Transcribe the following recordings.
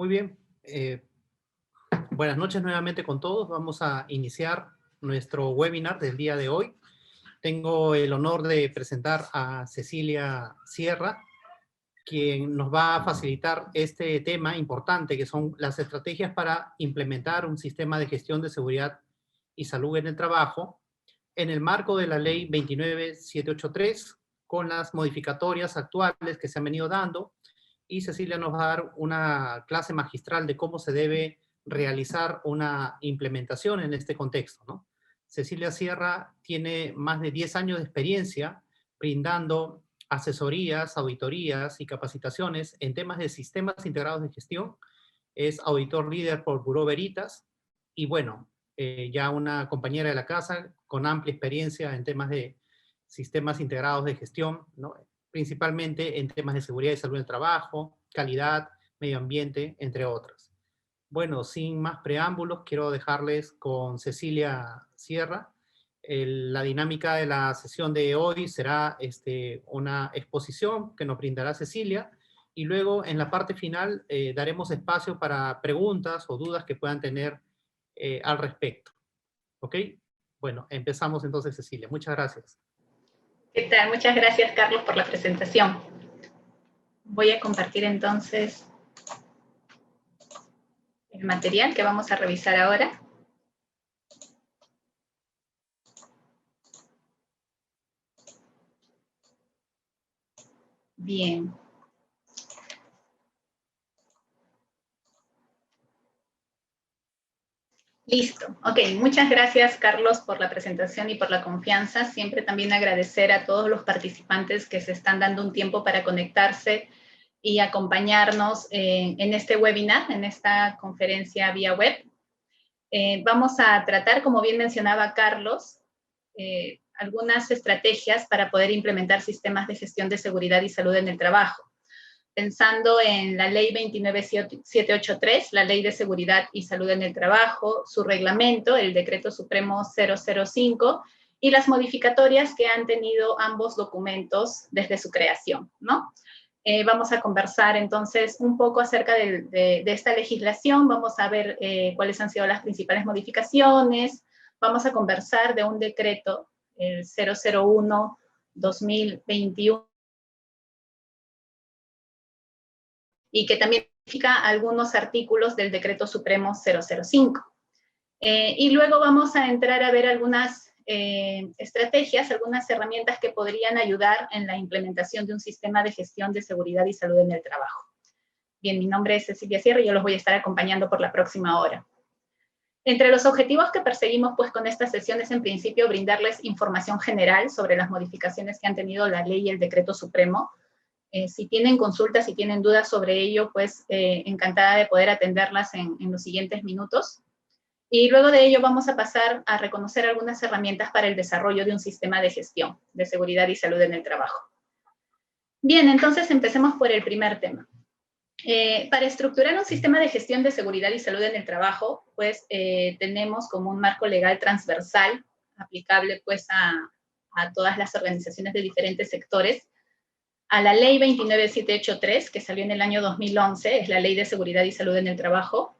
Muy bien. Buenas noches nuevamente con todos. Vamos a iniciar nuestro webinar del día de hoy. Tengo el honor de presentar a Cecilia Sierra, quien nos va a facilitar este tema importante, que son las estrategias para implementar un sistema de gestión de seguridad y salud en el trabajo en el marco de la Ley 29783, con las modificatorias actuales que se han venido dando. Y Cecilia nos va a dar una clase magistral de cómo se debe realizar una implementación en este contexto, ¿no? Cecilia Sierra tiene más de 10 años de experiencia brindando asesorías, auditorías y capacitaciones en temas de sistemas integrados de gestión. Es auditor líder por Bureau Veritas y bueno, ya una compañera de la casa con amplia experiencia en temas de sistemas integrados de gestión, ¿no? Principalmente en temas de seguridad y salud del trabajo, calidad, medio ambiente, entre otras. Bueno, sin más preámbulos, quiero dejarles con Cecilia Sierra. La dinámica de la sesión de hoy será una exposición que nos brindará Cecilia, y luego en la parte final daremos espacio para preguntas o dudas que puedan tener al respecto. ¿Ok? Bueno, empezamos entonces, Cecilia. Muchas gracias. ¿Qué tal? Muchas gracias, Carlos, por la presentación. Voy a compartir entonces el material que vamos a revisar ahora. Bien. Listo. Ok, muchas gracias, Carlos, por la presentación y por la confianza. Siempre también agradecer a todos los participantes que se están dando un tiempo para conectarse y acompañarnos en este webinar, en esta conferencia vía web. Vamos a tratar, como bien mencionaba Carlos, algunas estrategias para poder implementar sistemas de gestión de seguridad y salud en el trabajo. Pensando en la Ley 29783, la Ley de Seguridad y Salud en el Trabajo, su reglamento, el Decreto Supremo 005, y las modificatorias que han tenido ambos documentos desde su creación, ¿no? Vamos a conversar entonces un poco acerca de esta legislación, vamos a ver cuáles han sido las principales modificaciones, vamos a conversar de un decreto, el 001-2021, y que también modifica algunos artículos del Decreto Supremo 005. Y luego vamos a entrar a ver algunas estrategias, algunas herramientas que podrían ayudar en la implementación de un sistema de gestión de seguridad y salud en el trabajo. Bien, mi nombre es Cecilia Sierra y yo los voy a estar acompañando por la próxima hora. Entre los objetivos que perseguimos pues, con esta sesión es en principio brindarles información general sobre las modificaciones que han tenido la ley y el decreto supremo. Si tienen consultas, si tienen dudas sobre ello, pues encantada de poder atenderlas en los siguientes minutos. Y luego de ello vamos a pasar a reconocer algunas herramientas para el desarrollo de un sistema de gestión de seguridad y salud en el trabajo. Bien, entonces empecemos por el primer tema. Para estructurar un sistema de gestión de seguridad y salud en el trabajo, pues tenemos como un marco legal transversal, aplicable pues a todas las organizaciones de diferentes sectores, a la Ley 29783, que salió en el año 2011, es la Ley de Seguridad y Salud en el Trabajo,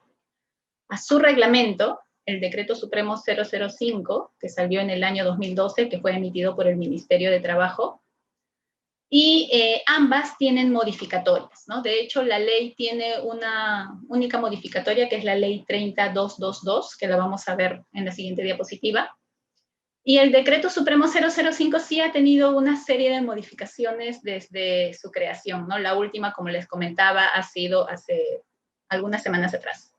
a su reglamento, el Decreto Supremo 005, que salió en el año 2012, que fue emitido por el Ministerio de Trabajo, y ambas tienen modificatorias, ¿no? De hecho, la ley tiene una única modificatoria, que es la Ley 30222, que la vamos a ver en la siguiente diapositiva. Y el Decreto Supremo 005 sí ha tenido una serie de modificaciones desde su creación, ¿no? La última, como les comentaba, ha sido hace algunas semanas atrás.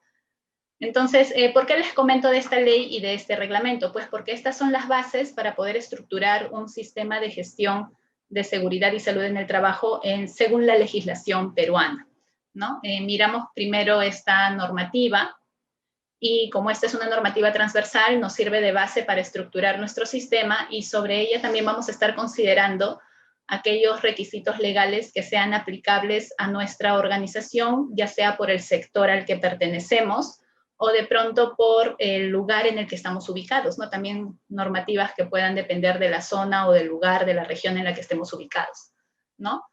Entonces, ¿por qué les comento de esta ley y de este reglamento? Pues porque estas son las bases para poder estructurar un sistema de gestión de seguridad y salud en el trabajo según la legislación peruana, ¿no? Miramos primero esta normativa, y como esta es una normativa transversal, nos sirve de base para estructurar nuestro sistema, y sobre ella también vamos a estar considerando aquellos requisitos legales que sean aplicables a nuestra organización, ya sea por el sector al que pertenecemos, o de pronto por el lugar en el que estamos ubicados, ¿no? También normativas que puedan depender de la zona o del lugar, de la región en la que estemos ubicados, ¿no?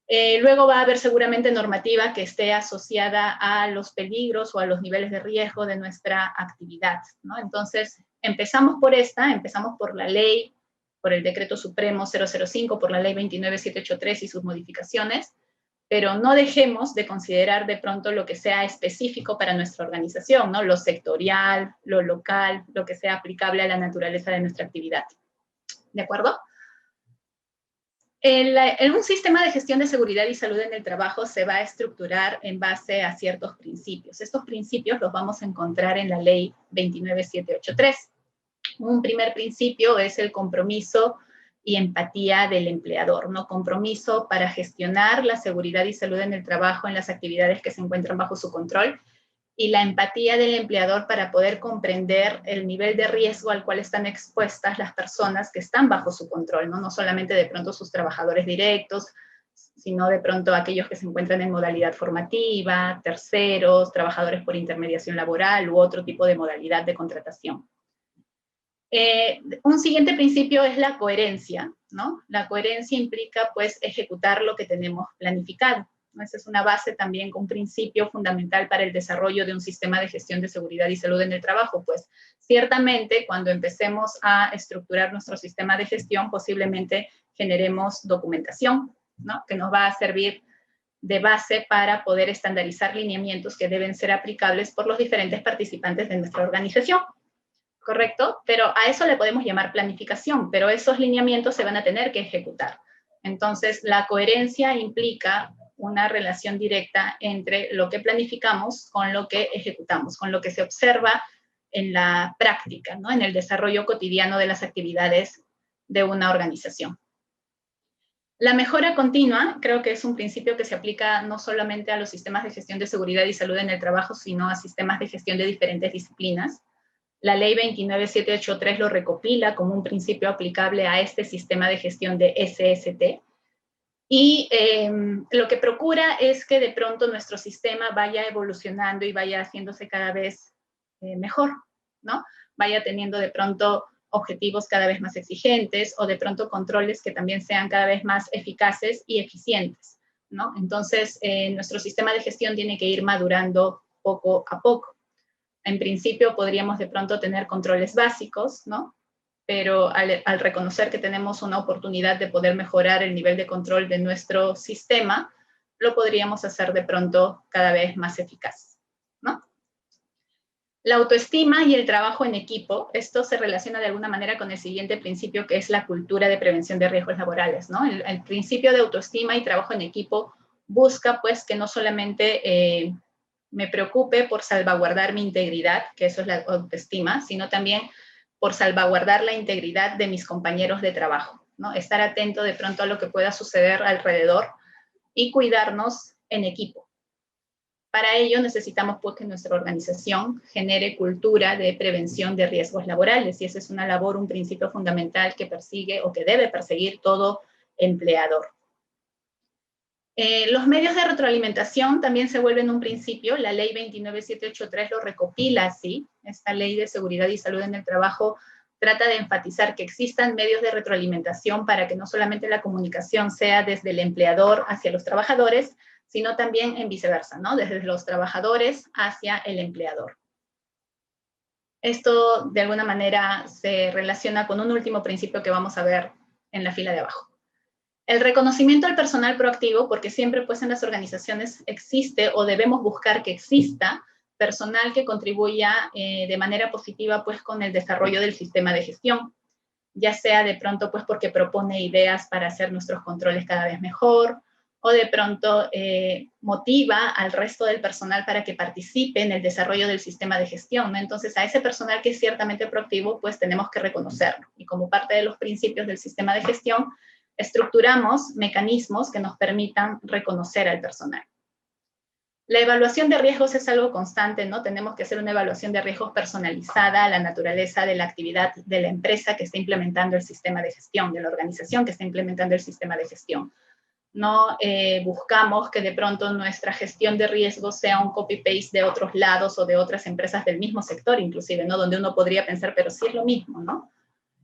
Luego va a haber seguramente normativa que esté asociada a los peligros o a los niveles de riesgo de nuestra actividad, ¿no? Entonces, empezamos por la ley, por el Decreto Supremo 005, por la ley 29783 y sus modificaciones, pero no dejemos de considerar de pronto lo que sea específico para nuestra organización, ¿no? Lo sectorial, lo local, lo que sea aplicable a la naturaleza de nuestra actividad. ¿De acuerdo? Un sistema de gestión de seguridad y salud en el trabajo se va a estructurar en base a ciertos principios. Estos principios los vamos a encontrar en la ley 29783. Un primer principio es el compromiso y empatía del empleador, ¿no? Compromiso para gestionar la seguridad y salud en el trabajo en las actividades que se encuentran bajo su control, y la empatía del empleador para poder comprender el nivel de riesgo al cual están expuestas las personas que están bajo su control, ¿no? No solamente de pronto sus trabajadores directos, sino de pronto aquellos que se encuentran en modalidad formativa, terceros, trabajadores por intermediación laboral u otro tipo de modalidad de contratación. Un siguiente principio es la coherencia, ¿no? La coherencia implica, pues, ejecutar lo que tenemos planificado. Esa es una base también, un principio fundamental para el desarrollo de un sistema de gestión de seguridad y salud en el trabajo. Pues ciertamente cuando empecemos a estructurar nuestro sistema de gestión, posiblemente generemos documentación, ¿no? Que nos va a servir de base para poder estandarizar lineamientos que deben ser aplicables por los diferentes participantes de nuestra organización. ¿Correcto? Pero a eso le podemos llamar planificación, pero esos lineamientos se van a tener que ejecutar. Entonces, la coherencia implica una relación directa entre lo que planificamos con lo que ejecutamos, con lo que se observa en la práctica, ¿no? En el desarrollo cotidiano de las actividades de una organización. La mejora continua creo que es un principio que se aplica no solamente a los sistemas de gestión de seguridad y salud en el trabajo, sino a sistemas de gestión de diferentes disciplinas. La ley 29783 lo recopila como un principio aplicable a este sistema de gestión de SST. Y lo que procura es que de pronto nuestro sistema vaya evolucionando y vaya haciéndose cada vez mejor, ¿no? Vaya teniendo de pronto objetivos cada vez más exigentes o de pronto controles que también sean cada vez más eficaces y eficientes, ¿no? Entonces, nuestro sistema de gestión tiene que ir madurando poco a poco. En principio podríamos de pronto tener controles básicos, ¿no? Pero al reconocer que tenemos una oportunidad de poder mejorar el nivel de control de nuestro sistema, lo podríamos hacer de pronto cada vez más eficaz, ¿no? La autoestima y el trabajo en equipo, esto se relaciona de alguna manera con el siguiente principio, que es la cultura de prevención de riesgos laborales, ¿no? El principio de autoestima y trabajo en equipo busca, pues, que no solamente me preocupe por salvaguardar mi integridad, que eso es la autoestima, sino también por salvaguardar la integridad de mis compañeros de trabajo, ¿no? Estar atento de pronto a lo que pueda suceder alrededor y cuidarnos en equipo. Para ello necesitamos, pues, que nuestra organización genere cultura de prevención de riesgos laborales, y esa es una labor, un principio fundamental que persigue o que debe perseguir todo empleador. Los medios de retroalimentación también se vuelven un principio. La ley 29783 lo recopila así. Esta ley de seguridad y salud en el trabajo trata de enfatizar que existan medios de retroalimentación para que no solamente la comunicación sea desde el empleador hacia los trabajadores, sino también en viceversa, ¿no? Desde los trabajadores hacia el empleador. Esto de alguna manera se relaciona con un último principio que vamos a ver en la fila de abajo. El reconocimiento al personal proactivo, porque siempre, pues, en las organizaciones existe o debemos buscar que exista personal que contribuya de manera positiva, pues, con el desarrollo del sistema de gestión, ya sea de pronto, pues, porque propone ideas para hacer nuestros controles cada vez mejor, o de pronto motiva al resto del personal para que participe en el desarrollo del sistema de gestión, ¿no? Entonces, a ese personal que es ciertamente proactivo, pues, tenemos que reconocerlo. Y como parte de los principios del sistema de gestión, estructuramos mecanismos que nos permitan reconocer al personal. La evaluación de riesgos es algo constante, ¿no? Tenemos que hacer una evaluación de riesgos personalizada a la naturaleza de la actividad de la empresa que está implementando el sistema de gestión, de la organización que está implementando el sistema de gestión. No buscamos que de pronto nuestra gestión de riesgos sea un copy-paste de otros lados o de otras empresas del mismo sector, inclusive, ¿no? Donde uno podría pensar, pero sí es lo mismo, ¿no?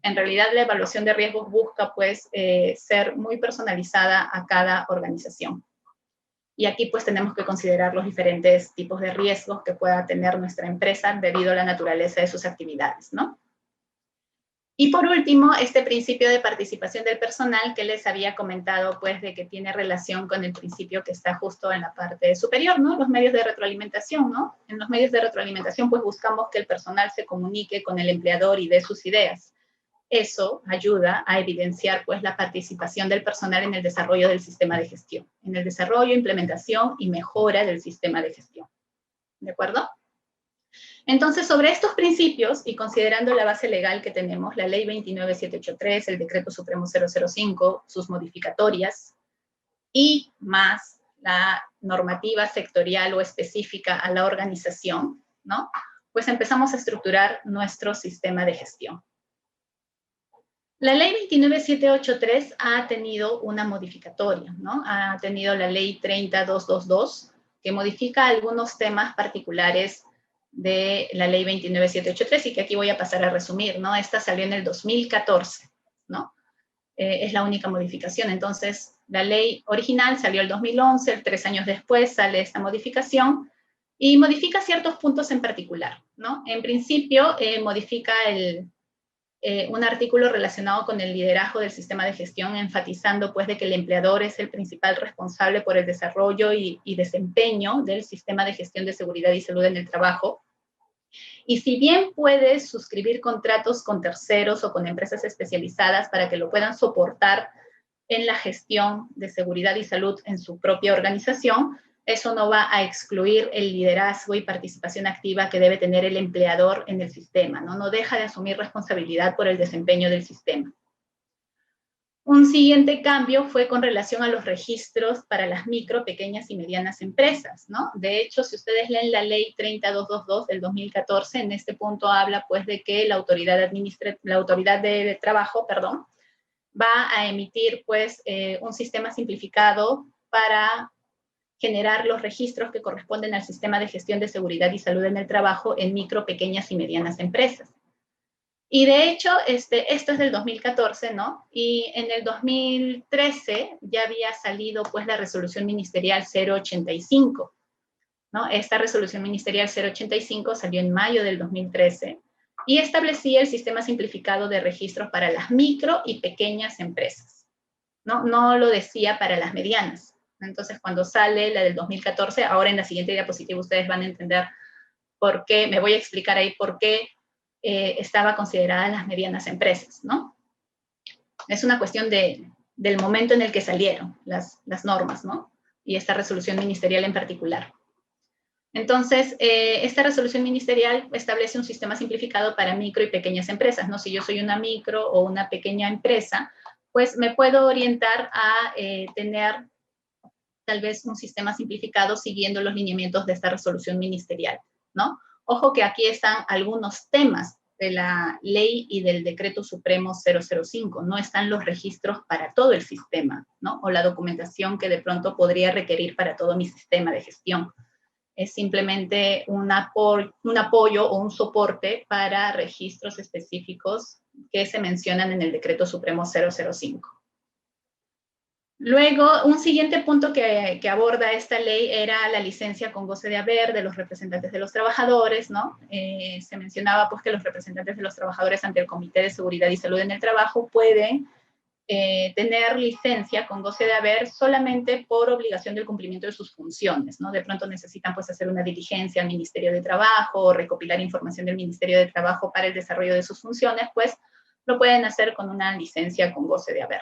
En realidad la evaluación de riesgos busca pues ser muy personalizada a cada organización. Y aquí pues tenemos que considerar los diferentes tipos de riesgos que pueda tener nuestra empresa debido a la naturaleza de sus actividades, ¿no? Y por último, este principio de participación del personal que les había comentado, pues, de que tiene relación con el principio que está justo en la parte superior, ¿no? Los medios de retroalimentación, ¿no? En los medios de retroalimentación, pues, buscamos que el personal se comunique con el empleador y dé sus ideas. Eso ayuda a evidenciar, pues, la participación del personal en el desarrollo del sistema de gestión, en el desarrollo, implementación y mejora del sistema de gestión. ¿De acuerdo? Entonces, sobre estos principios, y considerando la base legal que tenemos, la Ley 29783, el Decreto Supremo 005, sus modificatorias, y más la normativa sectorial o específica a la organización, ¿no? Pues empezamos a estructurar nuestro sistema de gestión. La Ley 29783 ha tenido una modificatoria, ¿no? Ha tenido la Ley 30222, que modifica algunos temas particulares de la Ley 29783 y que aquí voy a pasar a resumir, ¿no? Esta salió en el 2014, ¿no? Es la única modificación. Entonces, la ley original salió el 2011, 3 años después sale esta modificación y modifica ciertos puntos en particular, ¿no? En principio, modifica un artículo relacionado con el liderazgo del sistema de gestión, enfatizando pues de que el empleador es el principal responsable por el desarrollo y desempeño del sistema de gestión de seguridad y salud en el trabajo. Y si bien puedes suscribir contratos con terceros o con empresas especializadas para que lo puedan soportar en la gestión de seguridad y salud en su propia organización, eso no va a excluir el liderazgo y participación activa que debe tener el empleador en el sistema, ¿no? No deja de asumir responsabilidad por el desempeño del sistema. Un siguiente cambio fue con relación a los registros para las micro, pequeñas y medianas empresas, ¿no? De hecho, si ustedes leen la ley 30222 del 2014, en este punto habla pues de que la autoridad de trabajo, perdón, va a emitir pues un sistema simplificado para generar los registros que corresponden al sistema de gestión de seguridad y salud en el trabajo en micro, pequeñas y medianas empresas. Y de hecho, esto es del 2014, ¿no? Y en el 2013 ya había salido pues la resolución ministerial 085, ¿no? Esta resolución ministerial 085 salió en mayo del 2013 y establecía el sistema simplificado de registros para las micro y pequeñas empresas, ¿no? No lo decía para las medianas. Entonces, cuando sale la del 2014, ahora en la siguiente diapositiva ustedes van a entender por qué, me voy a explicar ahí por qué estaba considerada las medianas empresas, ¿no? Es una cuestión del momento en el que salieron las normas, ¿no? Y esta resolución ministerial en particular. Entonces, esta resolución ministerial establece un sistema simplificado para micro y pequeñas empresas, ¿no? Si yo soy una micro o una pequeña empresa, pues me puedo orientar a tener tal vez un sistema simplificado siguiendo los lineamientos de esta resolución ministerial, ¿no? Ojo que aquí están algunos temas de la ley y del decreto supremo 005, no están los registros para todo el sistema, ¿no? O la documentación que de pronto podría requerir para todo mi sistema de gestión. Es simplemente un apoyo o un soporte para registros específicos que se mencionan en el decreto supremo 005. Luego, un siguiente punto que aborda esta ley era la licencia con goce de haber de los representantes de los trabajadores, ¿no? Se mencionaba pues que los representantes de los trabajadores ante el Comité de Seguridad y Salud en el Trabajo pueden tener licencia con goce de haber solamente por obligación del cumplimiento de sus funciones, ¿no? De pronto necesitan pues hacer una diligencia al Ministerio de Trabajo o recopilar información del Ministerio de Trabajo para el desarrollo de sus funciones, pues lo pueden hacer con una licencia con goce de haber.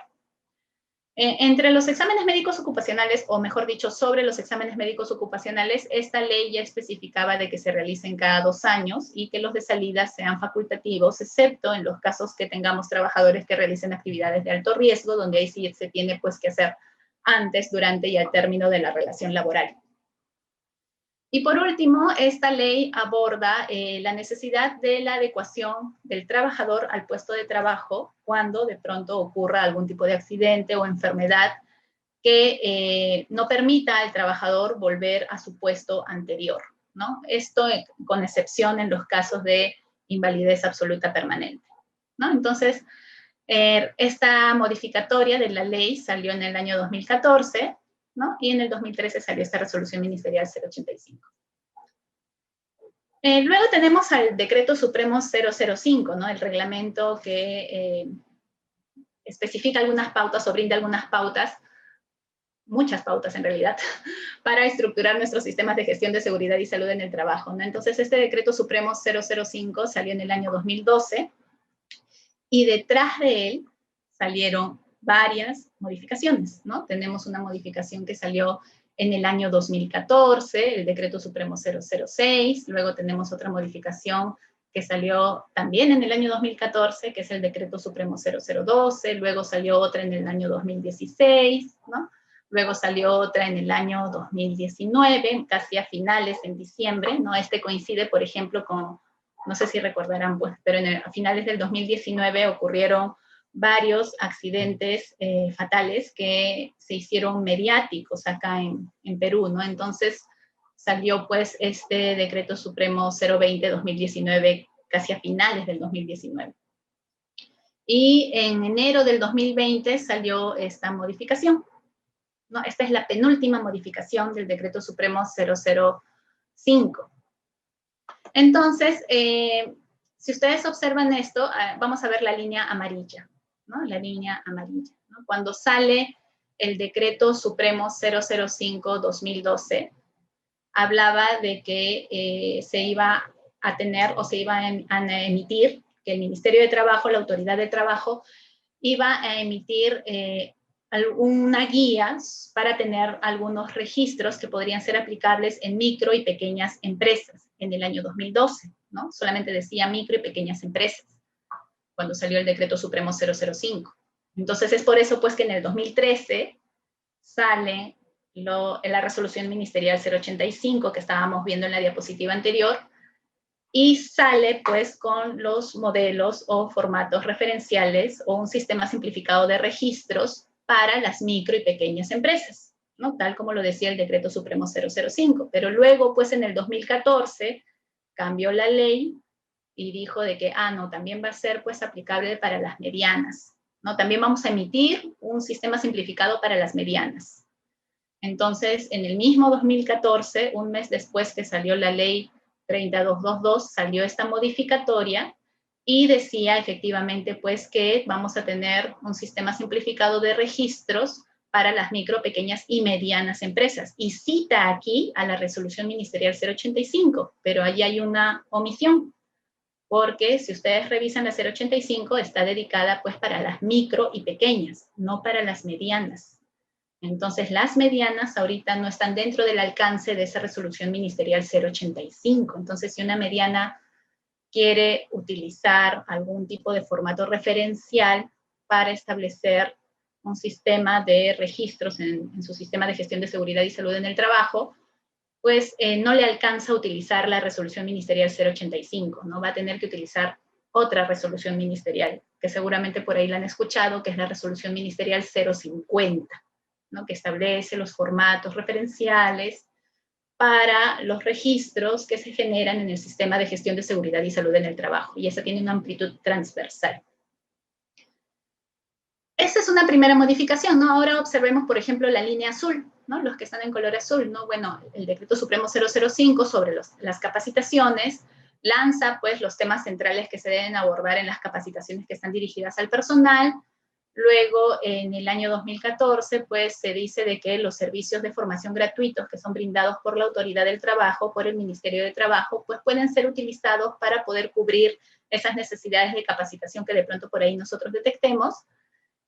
Entre los exámenes médicos ocupacionales, o mejor dicho, sobre los exámenes médicos ocupacionales, esta ley ya especificaba de que se realicen cada 2 años y que los de salida sean facultativos, excepto en los casos que tengamos trabajadores que realicen actividades de alto riesgo, donde ahí sí se tiene pues que hacer antes, durante y al término de la relación laboral. Y por último, esta ley aborda la necesidad de la adecuación del trabajador al puesto de trabajo cuando de pronto ocurra algún tipo de accidente o enfermedad que no permita al trabajador volver a su puesto anterior, ¿no? Esto con excepción en los casos de invalidez absoluta permanente. ¿no? Entonces, esta modificatoria de la ley salió en el año 2014, ¿no? Y en el 2013 salió esta resolución ministerial 085. Luego tenemos al decreto supremo 005, ¿no? El reglamento que especifica algunas pautas o brinda algunas pautas, muchas pautas en realidad, para estructurar nuestros sistemas de gestión de seguridad y salud en el trabajo, ¿no? Entonces, este decreto supremo 005 salió en el año 2012 y detrás de él salieron varias modificaciones, ¿no? Tenemos una modificación que salió en el año 2014, el decreto supremo 006, luego tenemos otra modificación que salió también en el año 2014, que es el decreto supremo 0012, luego salió otra en el año 2016, ¿no? Luego salió otra en el año 2019, casi a finales, en diciembre, ¿no? Este coincide, por ejemplo, con, no sé si recordarán, pues, pero a finales del 2019 ocurrieron varios accidentes fatales que se hicieron mediáticos acá en Perú, ¿no? Entonces salió pues este decreto supremo 020-2019 casi a finales del 2019. Y en enero del 2020 salió esta modificación, ¿no? Esta es la penúltima modificación del decreto supremo 005. Entonces, si ustedes observan esto, vamos a ver la línea amarilla, ¿no? La línea amarilla, ¿no? Cuando sale el decreto supremo 005-2012, hablaba de que se iba a tener o se iba a emitir, que el Ministerio de Trabajo, la Autoridad de Trabajo, iba a emitir una guía para tener algunos registros que podrían ser aplicables en micro y pequeñas empresas en el año 2012, ¿no? Solamente decía micro y pequeñas empresas, cuando salió el decreto supremo 005. Entonces es por eso pues que en el 2013 sale la resolución ministerial 085 que estábamos viendo en la diapositiva anterior, y sale pues con los modelos o formatos referenciales o un sistema simplificado de registros para las micro y pequeñas empresas, ¿no? Tal como lo decía el decreto supremo 005. Pero luego pues en el 2014 cambió la ley y dijo de que, no, también va a ser pues aplicable para las medianas, ¿no? También vamos a emitir un sistema simplificado para las medianas. Entonces, en el mismo 2014, un mes después que salió la ley 3222, salió esta modificatoria y decía efectivamente pues que vamos a tener un sistema simplificado de registros para las micro, pequeñas y medianas empresas. Y cita aquí a la resolución ministerial 085, pero ahí hay una omisión, porque si ustedes revisan la 085 está dedicada pues para las micro y pequeñas, no para las medianas. Entonces, las medianas ahorita no están dentro del alcance de esa resolución ministerial 085. Entonces, si una mediana quiere utilizar algún tipo de formato referencial para establecer un sistema de registros en su sistema de gestión de seguridad y salud en el trabajo, pues no le alcanza a utilizar la resolución ministerial 085, ¿no? Va a tener que utilizar otra resolución ministerial, que seguramente por ahí la han escuchado, que es la resolución ministerial 050. ¿no? Que establece los formatos referenciales para los registros que se generan en el sistema de gestión de seguridad y salud en el trabajo, y esa tiene una amplitud transversal. Esa es una primera modificación, ¿no? Ahora observemos, por ejemplo, la línea azul, ¿no? Los que están en color azul, ¿no? Bueno, el decreto supremo 005 sobre las capacitaciones lanza, pues, los temas centrales que se deben abordar en las capacitaciones que están dirigidas al personal. Luego, en el año 2014, pues se dice de que los servicios de formación gratuitos que son brindados por la Autoridad del Trabajo, por el Ministerio de Trabajo, pues pueden ser utilizados para poder cubrir esas necesidades de capacitación que de pronto por ahí nosotros detectemos.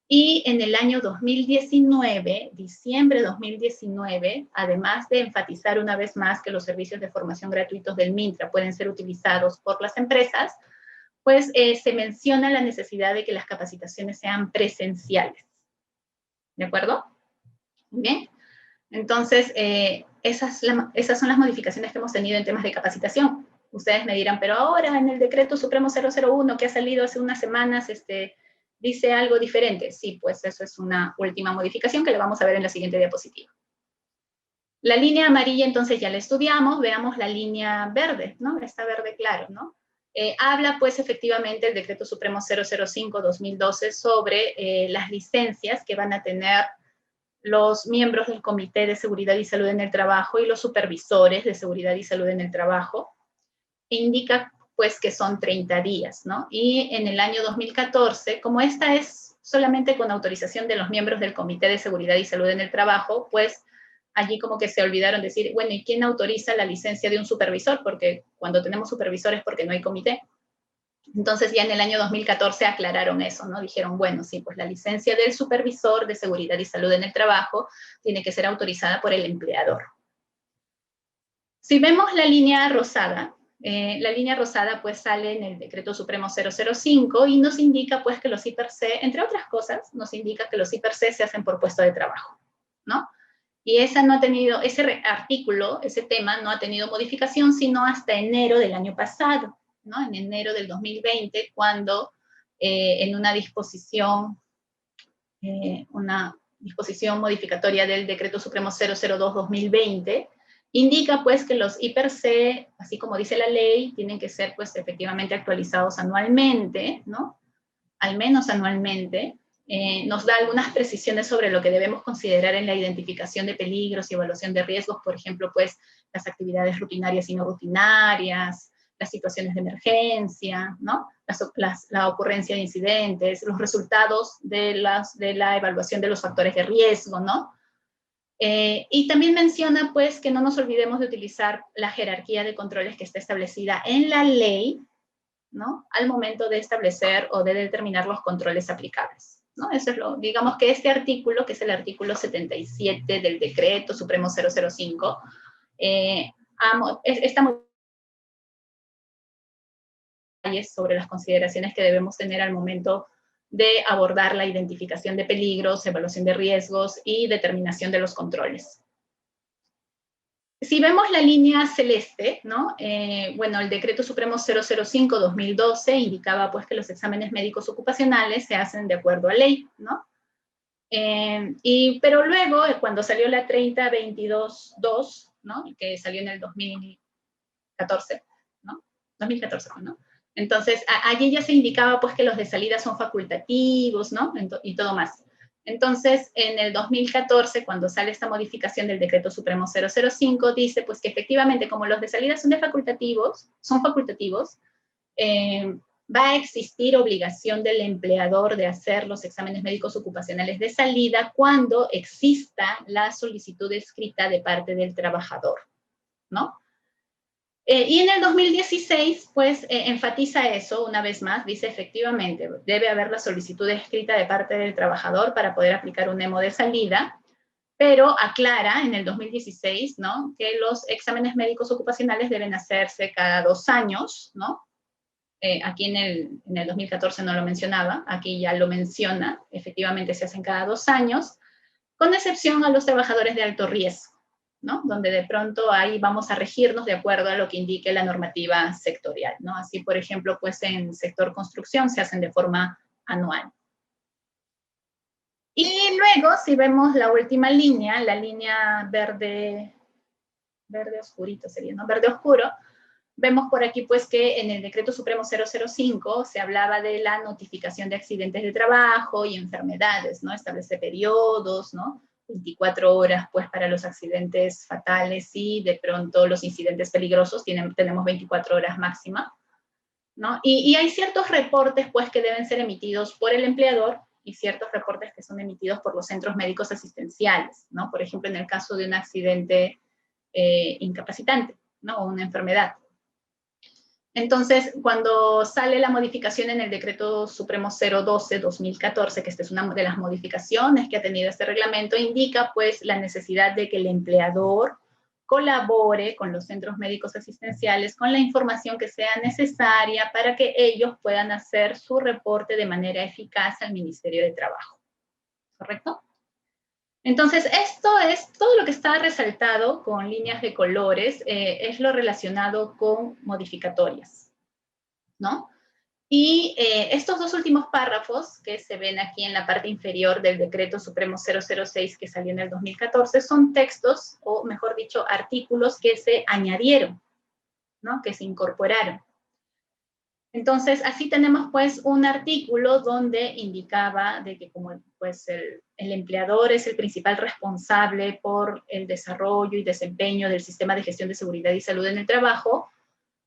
Y en el año 2019, diciembre de 2019, además de enfatizar una vez más que los servicios de formación gratuitos del MINTRA pueden ser utilizados por las empresas, pues se menciona la necesidad de que las capacitaciones sean presenciales. ¿De acuerdo? Bien. Entonces, esas son las modificaciones que hemos tenido en temas de capacitación. Ustedes me dirán, pero ahora en el decreto supremo 001 que ha salido hace unas semanas, dice algo diferente. Sí, pues eso es una última modificación que la vamos a ver en la siguiente diapositiva. La línea amarilla entonces ya la estudiamos, veamos la línea verde, ¿no? Esta verde claro, ¿no? habla pues efectivamente el Decreto Supremo 005-2012 sobre las licencias que van a tener los miembros del Comité de Seguridad y Salud en el Trabajo y los supervisores de Seguridad y Salud en el Trabajo. Indica pues que son 30 días, ¿no? Y en el año 2014, como esta es solamente con autorización de los miembros del Comité de Seguridad y Salud en el Trabajo, pues allí como que se olvidaron decir, bueno, ¿y quién autoriza la licencia de un supervisor? Porque cuando tenemos supervisores porque no hay comité. Entonces ya en el año 2014 aclararon eso, ¿no? Dijeron, bueno, sí, pues la licencia del supervisor de seguridad y salud en el trabajo tiene que ser autorizada por el empleador. Si vemos la línea rosada pues sale en el Decreto Supremo 005 y nos indica pues que los IPRC, entre otras cosas, nos indica que los IPRC se hacen por puesto de trabajo, ¿no? Y ese artículo, ese tema no ha tenido modificación sino hasta enero del año pasado, ¿no? En enero del 2020, cuando en una disposición modificatoria del Decreto Supremo 002-2020, indica pues que los IPRC, así como dice la ley, tienen que ser pues efectivamente actualizados anualmente, ¿no? Al menos anualmente. Nos da algunas precisiones sobre lo que debemos considerar en la identificación de peligros y evaluación de riesgos, por ejemplo, pues las actividades rutinarias y no rutinarias, las situaciones de emergencia, ¿no? La ocurrencia de incidentes, los resultados de la evaluación de los factores de riesgo, ¿no? Y también menciona, pues, que no nos olvidemos de utilizar la jerarquía de controles que está establecida en la ley, ¿no? Al momento de establecer o de determinar los controles aplicables, ¿no? Eso es digamos que este artículo, que es el artículo 77 del Decreto Supremo 005, está sobre las consideraciones que debemos tener al momento de abordar la identificación de peligros, evaluación de riesgos y determinación de los controles. Si vemos la línea celeste, ¿no? Bueno, el Decreto Supremo 005-2012 indicaba pues que los exámenes médicos ocupacionales se hacen de acuerdo a ley, ¿no? Pero luego, cuando salió la 3022-2, ¿no? Que salió en el 2014, ¿no? 2014, ¿no? Entonces, allí ya se indicaba pues que los de salida son facultativos, ¿no? Y todo más. Entonces, en el 2014, cuando sale esta modificación del Decreto Supremo 005, dice pues que efectivamente, como los de salida son facultativos, va a existir obligación del empleador de hacer los exámenes médicos ocupacionales de salida cuando exista la solicitud escrita de parte del trabajador, ¿no? Y en el 2016, pues, enfatiza eso una vez más, dice efectivamente, debe haber la solicitud escrita de parte del trabajador para poder aplicar un EMO de salida, pero aclara en el 2016, ¿no?, que los exámenes médicos ocupacionales deben hacerse cada 2 años, ¿no? Aquí en el 2014 no lo mencionaba, aquí ya lo menciona, efectivamente se hacen cada 2 años, con excepción a los trabajadores de alto riesgo, ¿no? Donde de pronto ahí vamos a regirnos de acuerdo a lo que indique la normativa sectorial, ¿no? Así, por ejemplo, pues en sector construcción se hacen de forma anual. Y luego, si vemos la última línea, la línea verde oscurito sería, ¿no? Verde oscuro, vemos por aquí pues que en el Decreto Supremo 005 se hablaba de la notificación de accidentes de trabajo y enfermedades, ¿no? Establece periodos, ¿no? 24 horas pues para los accidentes fatales y de pronto los incidentes peligrosos tenemos 24 horas máxima, ¿no? Y hay ciertos reportes pues que deben ser emitidos por el empleador y ciertos reportes que son emitidos por los centros médicos asistenciales, ¿no? Por ejemplo, en el caso de un accidente incapacitante, ¿no? O una enfermedad. Entonces, cuando sale la modificación en el Decreto Supremo 012-2014, que esta es una de las modificaciones que ha tenido este reglamento, indica pues la necesidad de que el empleador colabore con los centros médicos asistenciales con la información que sea necesaria para que ellos puedan hacer su reporte de manera eficaz al Ministerio de Trabajo. ¿Correcto? Entonces, esto es todo lo que está resaltado con líneas de colores, es lo relacionado con modificatorias, ¿no? Y estos 2 últimos párrafos que se ven aquí en la parte inferior del Decreto Supremo 006 que salió en el 2014 son textos, o mejor dicho, artículos que se añadieron, ¿no? Que se incorporaron. Entonces, así tenemos pues un artículo donde indicaba de que como pues el empleador es el principal responsable por el desarrollo y desempeño del sistema de gestión de seguridad y salud en el trabajo,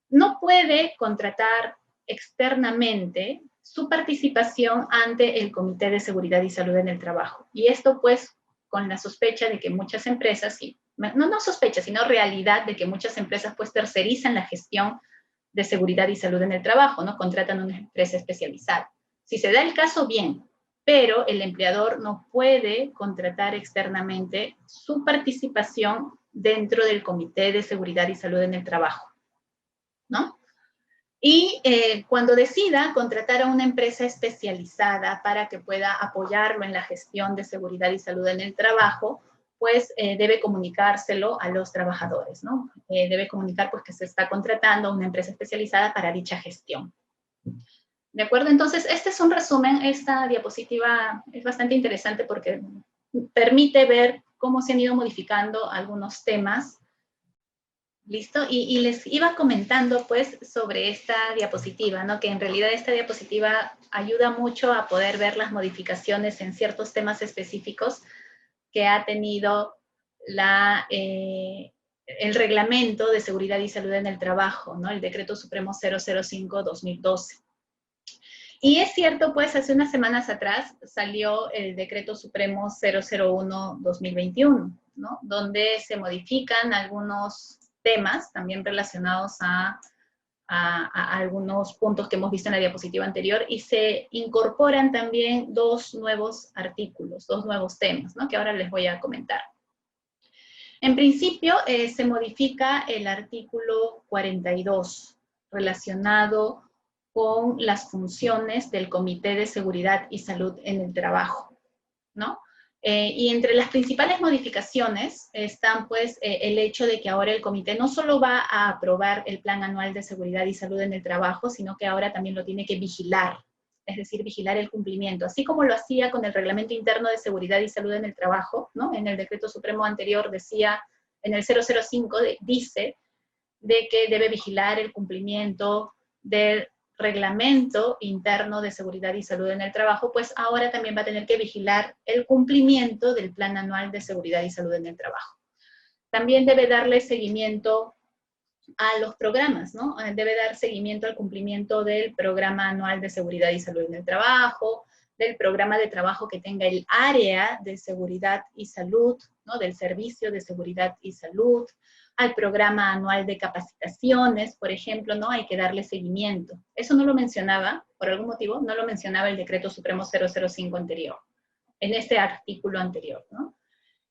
no puede contratar externamente su participación ante el Comité de Seguridad y Salud en el Trabajo. Y esto pues con la sospecha de que muchas empresas, no sospecha, sino realidad de que muchas empresas pues tercerizan la gestión de seguridad y salud en el trabajo, ¿no? Contratan una empresa especializada. Si se da el caso, bien, pero el empleador no puede contratar externamente su participación dentro del Comité de Seguridad y Salud en el Trabajo, ¿no? Y cuando decida contratar a una empresa especializada para que pueda apoyarlo en la gestión de seguridad y salud en el trabajo, pues debe comunicárselo a los trabajadores, ¿no? Debe comunicar pues que se está contratando a una empresa especializada para dicha gestión. ¿De acuerdo? Entonces, este es un resumen. Esta diapositiva es bastante interesante porque permite ver cómo se han ido modificando algunos temas. ¿Listo? Y les iba comentando pues sobre esta diapositiva, ¿no? Que en realidad esta diapositiva ayuda mucho a poder ver las modificaciones en ciertos temas específicos que ha tenido el reglamento de seguridad y salud en el trabajo, ¿no? El Decreto Supremo 005-2012. Y es cierto, pues hace unas semanas atrás salió el Decreto Supremo 001-2021, ¿no? Donde se modifican algunos temas también relacionados a algunos puntos que hemos visto en la diapositiva anterior y se incorporan también dos nuevos artículos, dos nuevos temas, ¿no? Que ahora les voy a comentar. En principio, se modifica el artículo 42 relacionado con las funciones del Comité de Seguridad y Salud en el Trabajo, ¿no? Y entre las principales modificaciones están pues el hecho de que ahora el comité no solo va a aprobar el Plan Anual de Seguridad y Salud en el Trabajo, sino que ahora también lo tiene que vigilar, es decir, vigilar el cumplimiento, así como lo hacía con el Reglamento Interno de Seguridad y Salud en el Trabajo, ¿no? En el Decreto Supremo anterior decía, en el 005 dice de que debe vigilar el cumplimiento del Reglamento Interno de Seguridad y Salud en el Trabajo, pues ahora también va a tener que vigilar el cumplimiento del Plan Anual de Seguridad y Salud en el Trabajo. También debe darle seguimiento a los programas, ¿no? Debe dar seguimiento al cumplimiento del Programa Anual de Seguridad y Salud en el Trabajo, del programa de trabajo que tenga el área de seguridad y salud, ¿no? Del servicio de seguridad y salud, al programa anual de capacitaciones, por ejemplo, ¿no? Hay que darle seguimiento. Eso no lo mencionaba, por algún motivo, no lo mencionaba el Decreto Supremo 005 anterior, en este artículo anterior, ¿no?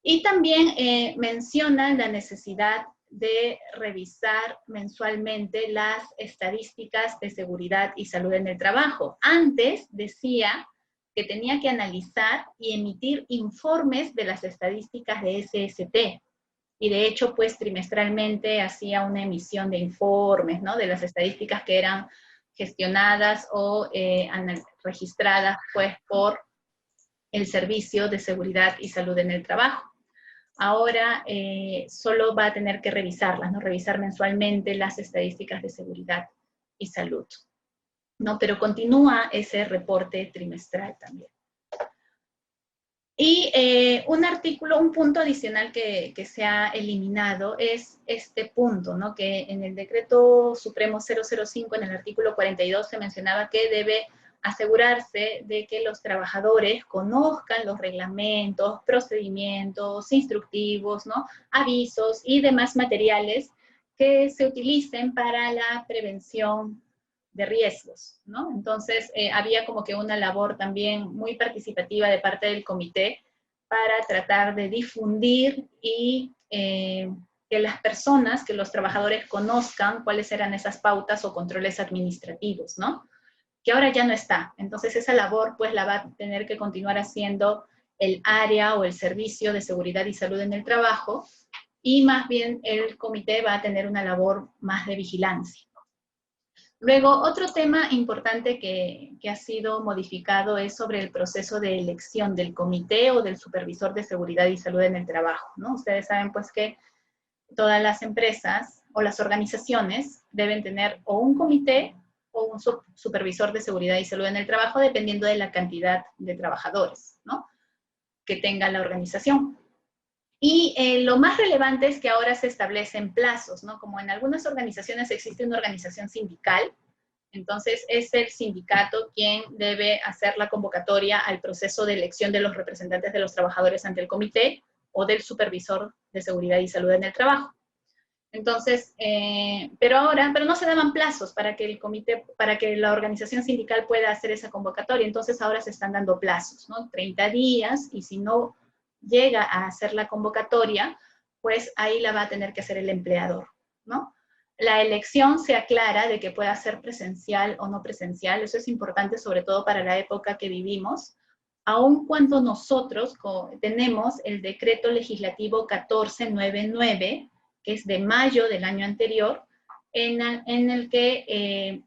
Y también menciona la necesidad de revisar mensualmente las estadísticas de seguridad y salud en el trabajo. Antes decía que tenía que analizar y emitir informes de las estadísticas de SST, y de hecho, pues trimestralmente hacía una emisión de informes, ¿no? De las estadísticas que eran gestionadas o registradas, pues, por el Servicio de Seguridad y Salud en el Trabajo. Ahora solo va a tener que revisarlas, ¿no? Revisar mensualmente las estadísticas de seguridad y salud, ¿no? Pero continúa ese reporte trimestral también. Y un punto adicional que se ha eliminado es este punto, ¿no? Que en el Decreto Supremo 005, en el artículo 42, se mencionaba que debe asegurarse de que los trabajadores conozcan los reglamentos, procedimientos, instructivos, ¿no? Avisos y demás materiales que se utilicen para la prevención de riesgos, ¿no? Entonces, había como que una labor también muy participativa de parte del comité para tratar de difundir y que las personas, que los trabajadores conozcan cuáles eran esas pautas o controles administrativos, ¿no? Que ahora ya no está. Entonces, esa labor, pues, la va a tener que continuar haciendo el área o el servicio de seguridad y salud en el trabajo, y más bien el comité va a tener una labor más de vigilancia. Luego, otro tema importante que ha sido modificado es sobre el proceso de elección del comité o del supervisor de seguridad y salud en el trabajo, ¿no? Ustedes saben pues que todas las empresas o las organizaciones deben tener o un comité o un supervisor de seguridad y salud en el trabajo, dependiendo de la cantidad de trabajadores, ¿no?, que tenga la organización. Y lo más relevante es que ahora se establecen plazos, ¿no? Como en algunas organizaciones existe una organización sindical, entonces es el sindicato quien debe hacer la convocatoria al proceso de elección de los representantes de los trabajadores ante el comité o del supervisor de seguridad y salud en el trabajo. Entonces, pero no se daban plazos para que el comité, para que la organización sindical pueda hacer esa convocatoria. Entonces ahora se están dando plazos, ¿no? 30 días, y si no llega a hacer la convocatoria, pues ahí la va a tener que hacer el empleador, ¿no? La elección se aclara de que pueda ser presencial o no presencial. Eso es importante, sobre todo para la época que vivimos, aun cuando nosotros tenemos el decreto legislativo 1499, que es de mayo del año anterior, en el que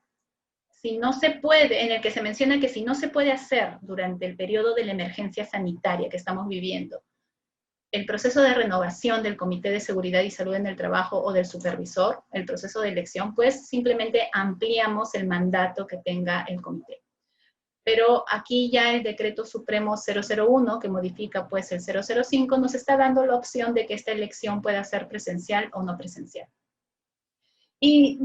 si no se puede, en el que se menciona que si no se puede hacer durante el periodo de la emergencia sanitaria que estamos viviendo, el proceso de renovación del Comité de Seguridad y Salud en el Trabajo o del supervisor, el proceso de elección, pues simplemente ampliamos el mandato que tenga el comité. Pero aquí ya el Decreto Supremo 001, que modifica pues el 005, nos está dando la opción de que esta elección pueda ser presencial o no presencial. Y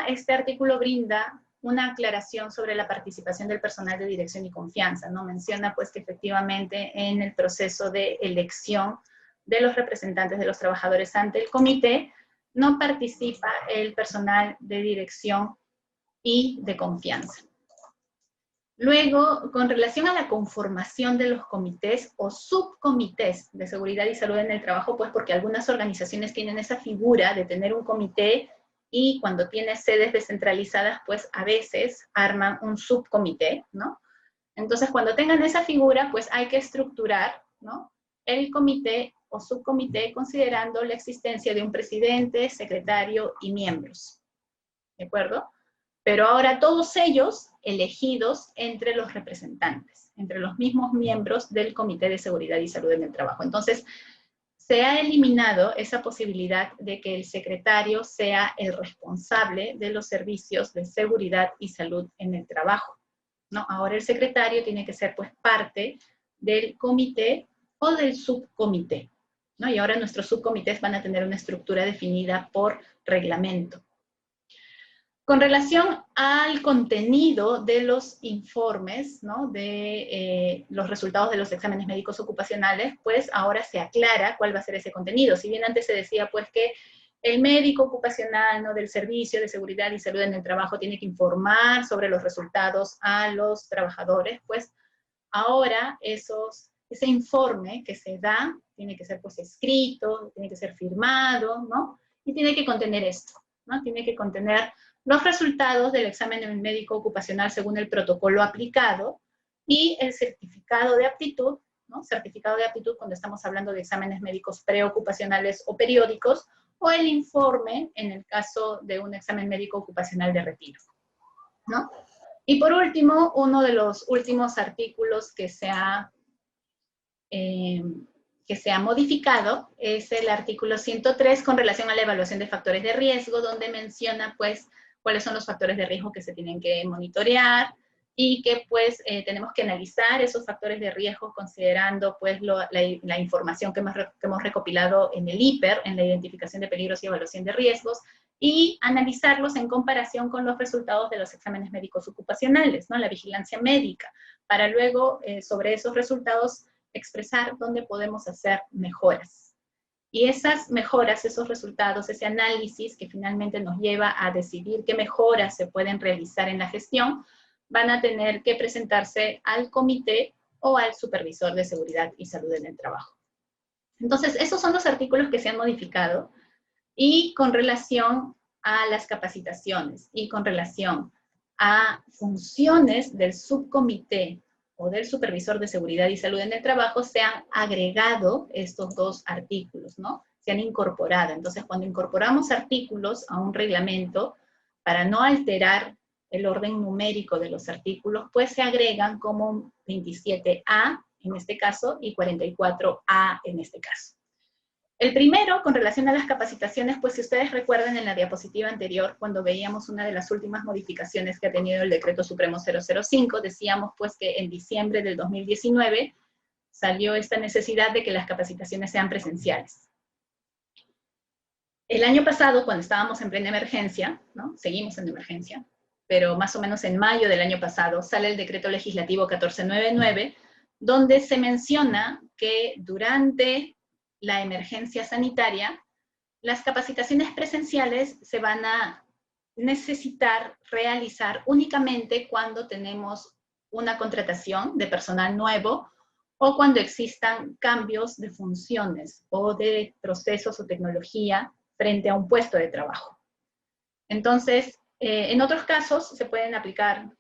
este artículo brinda una aclaración sobre la participación del personal de dirección y confianza, ¿no? Menciona pues que efectivamente en el proceso de elección de los representantes de los trabajadores ante el comité, no participa el personal de dirección y de confianza. Luego, con relación a la conformación de los comités o subcomités de seguridad y salud en el trabajo, pues porque algunas organizaciones tienen esa figura de tener un comité y cuando tiene sedes descentralizadas, pues a veces arman un subcomité, ¿no? Entonces, cuando tengan esa figura, pues hay que estructurar, ¿no?, el comité o subcomité considerando la existencia de un presidente, secretario y miembros, ¿de acuerdo? Pero ahora todos ellos elegidos entre los representantes, entre los mismos miembros del Comité de Seguridad y Salud en el Trabajo. Entonces, se ha eliminado esa posibilidad de que el secretario sea el responsable de los servicios de seguridad y salud en el trabajo, ¿no? Ahora el secretario tiene que ser pues parte del comité o del subcomité, ¿no? Y ahora nuestros subcomités van a tener una estructura definida por reglamento. Con relación al contenido de los informes, ¿no?, de los resultados de los exámenes médicos ocupacionales, pues ahora se aclara cuál va a ser ese contenido. Si bien antes se decía pues que el médico ocupacional, ¿no?, del Servicio de Seguridad y Salud en el Trabajo tiene que informar sobre los resultados a los trabajadores, pues ahora ese informe que se da tiene que ser pues escrito, tiene que ser firmado, ¿no?, y tiene que contener esto, ¿no? Tiene que contener los resultados del examen médico ocupacional según el protocolo aplicado y el certificado de aptitud, ¿no? Certificado de aptitud cuando estamos hablando de exámenes médicos preocupacionales o periódicos, o el informe en el caso de un examen médico ocupacional de retiro, ¿no? Y por último, uno de los últimos artículos que se ha modificado es el artículo 103 con relación a la evaluación de factores de riesgo, donde menciona pues cuáles son los factores de riesgo que se tienen que monitorear y que pues tenemos que analizar esos factores de riesgo considerando pues la información que hemos recopilado en el IPER, en la identificación de peligros y evaluación de riesgos, y analizarlos en comparación con los resultados de los exámenes médicos ocupacionales, ¿no?, la vigilancia médica, para luego sobre esos resultados expresar dónde podemos hacer mejoras. Y esas mejoras, esos resultados, ese análisis que finalmente nos lleva a decidir qué mejoras se pueden realizar en la gestión, van a tener que presentarse al comité o al supervisor de seguridad y salud en el trabajo. Entonces, esos son los artículos que se han modificado, y con relación a las capacitaciones y con relación a funciones del subcomité o del supervisor de seguridad y salud en el trabajo, se han agregado estos dos artículos, ¿no? Se han incorporado. Entonces, cuando incorporamos artículos a un reglamento, para no alterar el orden numérico de los artículos, pues se agregan como 27A en este caso y 44A en este caso. El primero, con relación a las capacitaciones, pues si ustedes recuerdan en la diapositiva anterior, cuando veíamos una de las últimas modificaciones que ha tenido el Decreto Supremo 005, decíamos pues que en diciembre del 2019 salió esta necesidad de que las capacitaciones sean presenciales. El año pasado, cuando estábamos en plena emergencia, ¿no? Seguimos en emergencia, pero más o menos en mayo del año pasado, sale el Decreto Legislativo 1499, donde se menciona que durante la emergencia sanitaria, las capacitaciones presenciales se van a necesitar realizar únicamente cuando tenemos una contratación de personal nuevo o cuando existan cambios de funciones o de procesos o tecnología frente a un puesto de trabajo. Entonces, en otros casos se pueden aplicar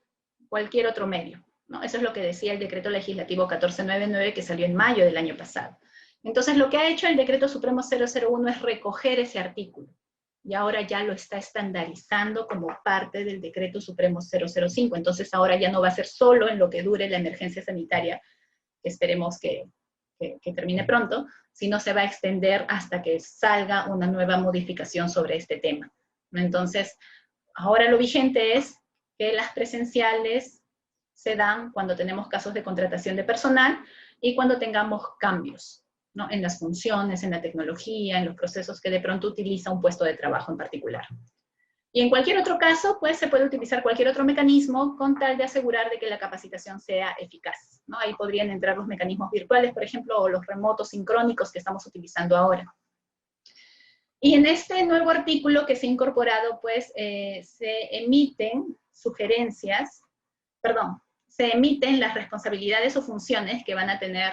cualquier otro medio, ¿no? Eso es lo que decía el Decreto Legislativo 1499 que salió en mayo del año pasado. Entonces, lo que ha hecho el Decreto Supremo 001 es recoger ese artículo, y ahora ya lo está estandarizando como parte del Decreto Supremo 005. Entonces, ahora ya no va a ser solo en lo que dure la emergencia sanitaria, que esperemos que termine pronto, sino se va a extender hasta que salga una nueva modificación sobre este tema. Entonces, ahora lo vigente es que las presenciales se dan cuando tenemos casos de contratación de personal y cuando tengamos cambios, ¿no? En las funciones, en la tecnología, en los procesos que de pronto utiliza un puesto de trabajo en particular. Y en cualquier otro caso, pues se puede utilizar cualquier otro mecanismo con tal de asegurar de que la capacitación sea eficaz, ¿no? Ahí podrían entrar los mecanismos virtuales, por ejemplo, o los remotos sincrónicos que estamos utilizando ahora. Y en este nuevo artículo que se ha incorporado, pues se emiten sugerencias, se emiten las responsabilidades o funciones que van a tener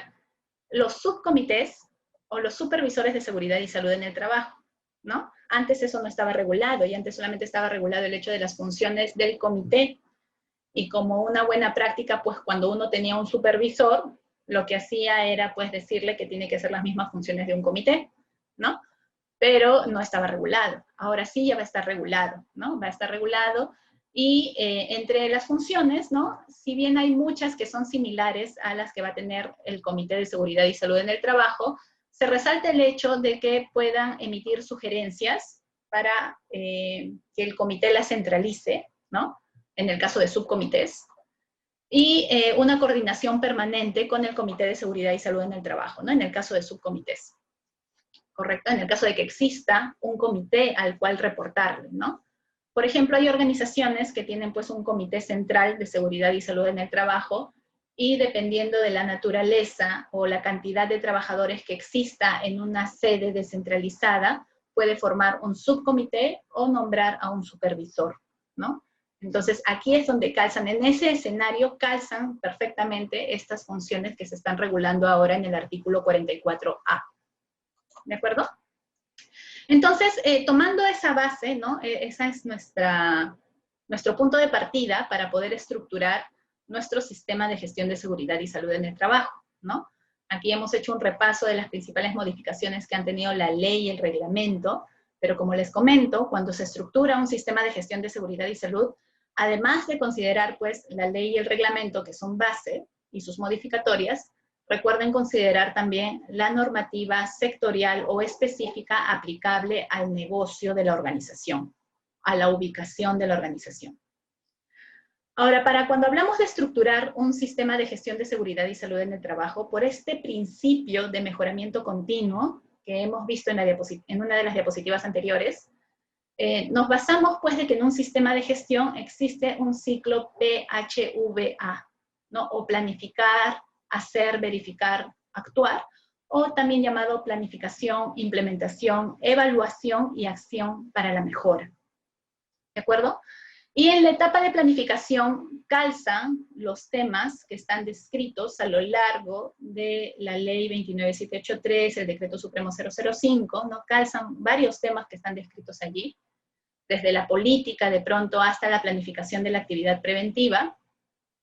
los subcomités o los supervisores de seguridad y salud en el trabajo, ¿no? Antes eso no estaba regulado, y antes solamente estaba regulado el hecho de las funciones del comité, y como una buena práctica, pues cuando uno tenía un supervisor, lo que hacía era pues decirle que tiene que hacer las mismas funciones de un comité, ¿no? Pero no estaba regulado. Ahora sí ya va a estar regulado, ¿no? Va a estar regulado, y entre las funciones, ¿no? Si bien hay muchas que son similares a las que va a tener el Comité de Seguridad y Salud en el Trabajo, se resalta el hecho de que puedan emitir sugerencias para que el comité las centralice, ¿no? En el caso de subcomités, y una coordinación permanente con el Comité de Seguridad y Salud en el Trabajo, ¿no? En el caso de subcomités, ¿correcto? En el caso de que exista un comité al cual reportarle, ¿no? Por ejemplo, hay organizaciones que tienen pues un comité central de seguridad y salud en el trabajo, y dependiendo de la naturaleza o la cantidad de trabajadores que exista en una sede descentralizada, puede formar un subcomité o nombrar a un supervisor, ¿no? Entonces, aquí es donde calzan, en ese escenario calzan perfectamente estas funciones que se están regulando ahora en el artículo 44A. ¿De acuerdo? Entonces, tomando esa base, ¿no? Esa es nuestro punto de partida para poder estructurar nuestro sistema de gestión de seguridad y salud en el trabajo, ¿no? Aquí hemos hecho un repaso de las principales modificaciones que han tenido la ley y el reglamento, pero como les comento, cuando se estructura un sistema de gestión de seguridad y salud, además de considerar pues la ley y el reglamento, que son base, y sus modificatorias, recuerden considerar también la normativa sectorial o específica aplicable al negocio de la organización, a la ubicación de la organización. Ahora, para cuando hablamos de estructurar un sistema de gestión de seguridad y salud en el trabajo, por este principio de mejoramiento continuo que hemos visto en una de las diapositivas anteriores, nos basamos pues de que en un sistema de gestión existe un ciclo PHVA, ¿no? O planificar, hacer, verificar, actuar, o también llamado planificación, implementación, evaluación y acción para la mejora. ¿De acuerdo? Y en la etapa de planificación calzan los temas que están descritos a lo largo de la ley 29783, el decreto supremo 005, ¿no? Calzan varios temas que están descritos allí, desde la política de pronto hasta la planificación de la actividad preventiva,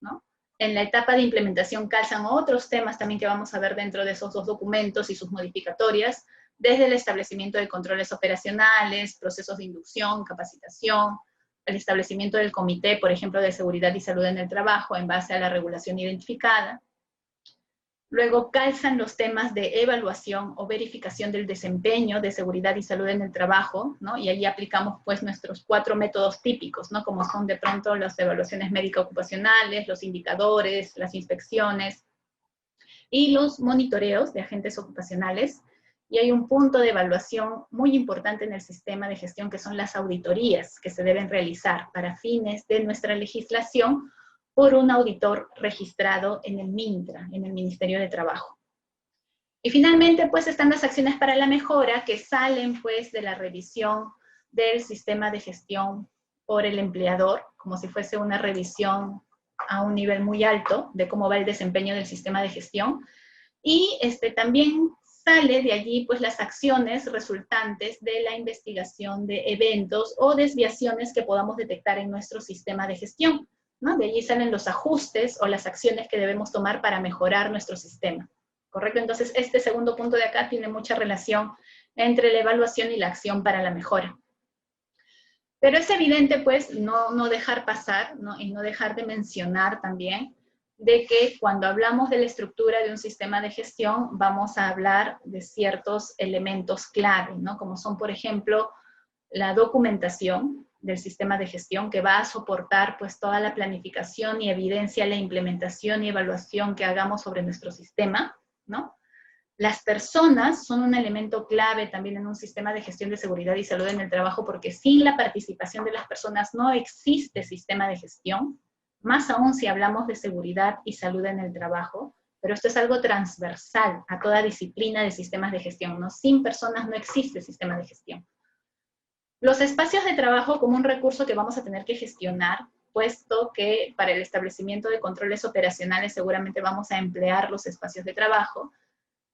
¿no? En la etapa de implementación calzan otros temas también que vamos a ver dentro de esos dos documentos y sus modificatorias, desde el establecimiento de controles operacionales, procesos de inducción, capacitación, el establecimiento del comité, por ejemplo, de seguridad y salud en el trabajo en base a la regulación identificada. Luego calzan los temas de evaluación o verificación del desempeño de seguridad y salud en el trabajo, ¿no? Y ahí aplicamos pues nuestros 4 métodos típicos, ¿no? Como son de pronto las evaluaciones médico-ocupacionales, los indicadores, las inspecciones y los monitoreos de agentes ocupacionales. Y hay un punto de evaluación muy importante en el sistema de gestión que son las auditorías que se deben realizar para fines de nuestra legislación por un auditor registrado en el MINTRA, en el Ministerio de Trabajo. Y finalmente, pues, están las acciones para la mejora que salen, pues, de la revisión del sistema de gestión por el empleador, como si fuese una revisión a un nivel muy alto de cómo va el desempeño del sistema de gestión. Y también sale de allí, pues, las acciones resultantes de la investigación de eventos o desviaciones que podamos detectar en nuestro sistema de gestión, ¿no? De allí salen los ajustes o las acciones que debemos tomar para mejorar nuestro sistema, ¿correcto? Entonces, este segundo punto de acá tiene mucha relación entre la evaluación y la acción para la mejora. Pero es evidente, pues, no dejar pasar, ¿no? Y no dejar de mencionar también de que cuando hablamos de la estructura de un sistema de gestión, vamos a hablar de ciertos elementos clave, ¿no? Como son, por ejemplo, la documentación del sistema de gestión que va a soportar pues toda la planificación y evidencia la implementación y evaluación que hagamos sobre nuestro sistema, ¿no? Las personas son un elemento clave también en un sistema de gestión de seguridad y salud en el trabajo porque sin la participación de las personas no existe sistema de gestión, más aún si hablamos de seguridad y salud en el trabajo, pero esto es algo transversal a toda disciplina de sistemas de gestión, ¿no? Sin personas no existe sistema de gestión. Los espacios de trabajo como un recurso que vamos a tener que gestionar, puesto que para el establecimiento de controles operacionales seguramente vamos a emplear los espacios de trabajo,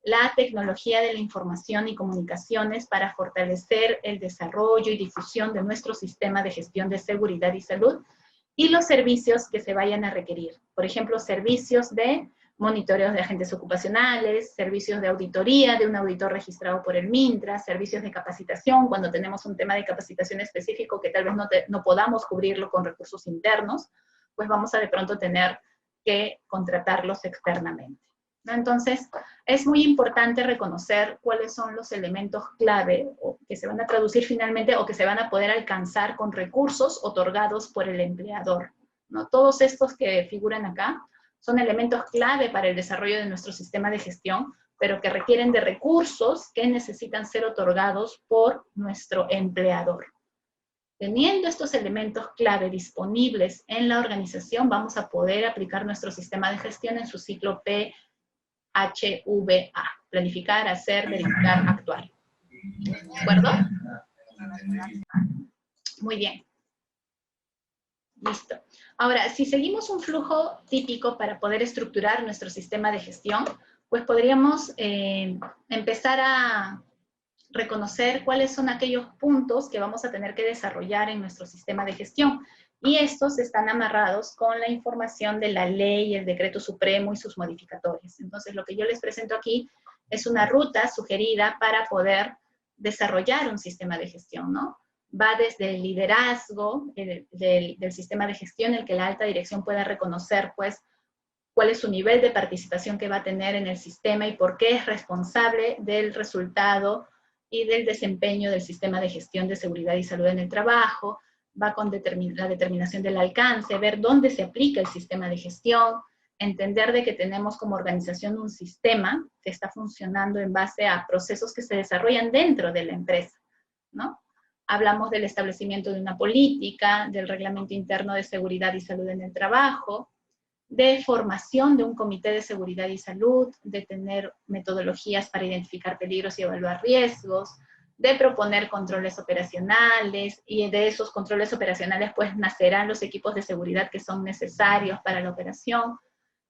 la tecnología de la información y comunicaciones para fortalecer el desarrollo y difusión de nuestro sistema de gestión de seguridad y salud, y los servicios que se vayan a requerir. Por ejemplo, servicios de monitoreos de agentes ocupacionales, servicios de auditoría de un auditor registrado por el MINTRA, servicios de capacitación, cuando tenemos un tema de capacitación específico que tal vez no podamos cubrirlo con recursos internos, pues vamos a de pronto tener que contratarlos externamente, ¿no? Entonces, es muy importante reconocer cuáles son los elementos clave o que se van a traducir finalmente o que se van a poder alcanzar con recursos otorgados por el empleador, ¿no? Todos estos que figuran acá son elementos clave para el desarrollo de nuestro sistema de gestión, pero que requieren de recursos que necesitan ser otorgados por nuestro empleador. Teniendo estos elementos clave disponibles en la organización, vamos a poder aplicar nuestro sistema de gestión en su ciclo PHVA. Planificar, hacer, verificar, actuar. ¿De acuerdo? Muy bien. Listo. Ahora, si seguimos un flujo típico para poder estructurar nuestro sistema de gestión, pues podríamos empezar a reconocer cuáles son aquellos puntos que vamos a tener que desarrollar en nuestro sistema de gestión. Y estos están amarrados con la información de la ley, el decreto supremo y sus modificadores. Entonces, lo que yo les presento aquí es una ruta sugerida para poder desarrollar un sistema de gestión, ¿no? Va desde el liderazgo del sistema de gestión, el que la alta dirección pueda reconocer, pues, cuál es su nivel de participación que va a tener en el sistema y por qué es responsable del resultado y del desempeño del sistema de gestión de seguridad y salud en el trabajo. Va con la determinación del alcance, ver dónde se aplica el sistema de gestión, entender de que tenemos como organización un sistema que está funcionando en base a procesos que se desarrollan dentro de la empresa, ¿no? Hablamos del establecimiento de una política, del reglamento interno de seguridad y salud en el trabajo, de formación de un comité de seguridad y salud, de tener metodologías para identificar peligros y evaluar riesgos, de proponer controles operacionales, y de esos controles operacionales pues nacerán los equipos de seguridad que son necesarios para la operación,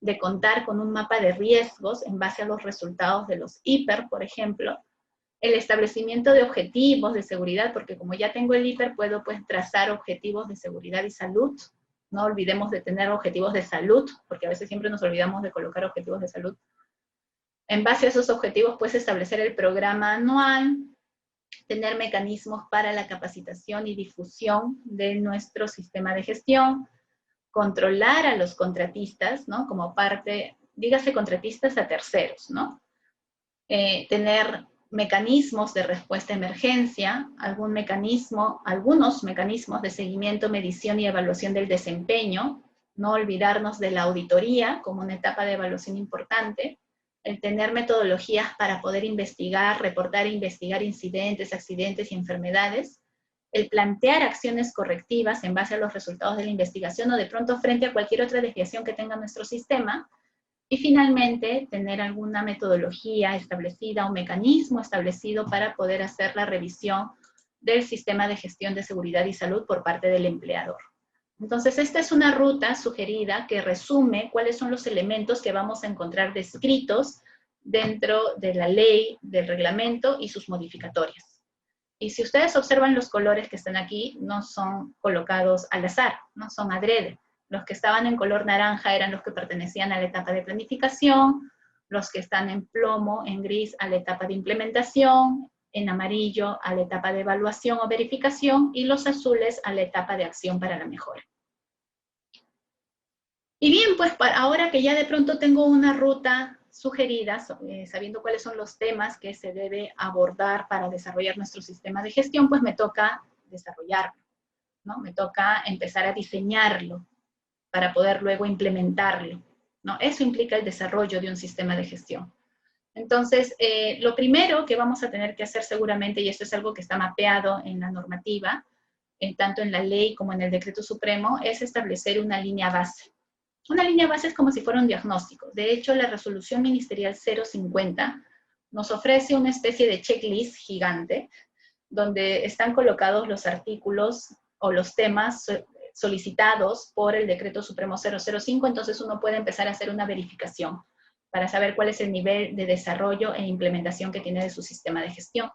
de contar con un mapa de riesgos en base a los resultados de los IPER, por ejemplo, el establecimiento de objetivos de seguridad, porque como ya tengo el IPER, puedo pues trazar objetivos de seguridad y salud. No olvidemos de tener objetivos de salud, porque a veces siempre nos olvidamos de colocar objetivos de salud. En base a esos objetivos, pues establecer el programa anual, tener mecanismos para la capacitación y difusión de nuestro sistema de gestión, controlar a los contratistas, ¿no? Como parte dígase contratistas a terceros, ¿no? Tener mecanismos de respuesta a emergencia, algunos mecanismos de seguimiento, medición y evaluación del desempeño, no olvidarnos de la auditoría como una etapa de evaluación importante, el tener metodologías para poder investigar, reportar e investigar incidentes, accidentes y enfermedades, el plantear acciones correctivas en base a los resultados de la investigación o de pronto frente a cualquier otra desviación que tenga nuestro sistema, y finalmente tener alguna metodología establecida o mecanismo establecido para poder hacer la revisión del sistema de gestión de seguridad y salud por parte del empleador. Entonces, esta es una ruta sugerida que resume cuáles son los elementos que vamos a encontrar descritos dentro de la ley, del reglamento y sus modificatorias. Y si ustedes observan los colores que están aquí, no son colocados al azar, no son adrede. Los que estaban en color naranja eran los que pertenecían a la etapa de planificación, los que están en plomo, en gris, a la etapa de implementación, en amarillo a la etapa de evaluación o verificación, y los azules a la etapa de acción para la mejora. Y bien, pues ahora que ya de pronto tengo una ruta sugerida, sabiendo cuáles son los temas que se debe abordar para desarrollar nuestro sistema de gestión, pues me toca desarrollarlo, ¿no? Me toca empezar a diseñarlo para poder luego implementarlo, ¿no? Eso implica el desarrollo de un sistema de gestión. Entonces, lo primero que vamos a tener que hacer seguramente, y esto es algo que está mapeado en la normativa, tanto en la ley como en el decreto supremo, es establecer una línea base. Una línea base es como si fuera un diagnóstico. De hecho, la resolución ministerial 050 nos ofrece una especie de checklist gigante, donde están colocados los artículos o los temas solicitados por el decreto supremo 005, entonces uno puede empezar a hacer una verificación para saber cuál es el nivel de desarrollo e implementación que tiene de su sistema de gestión.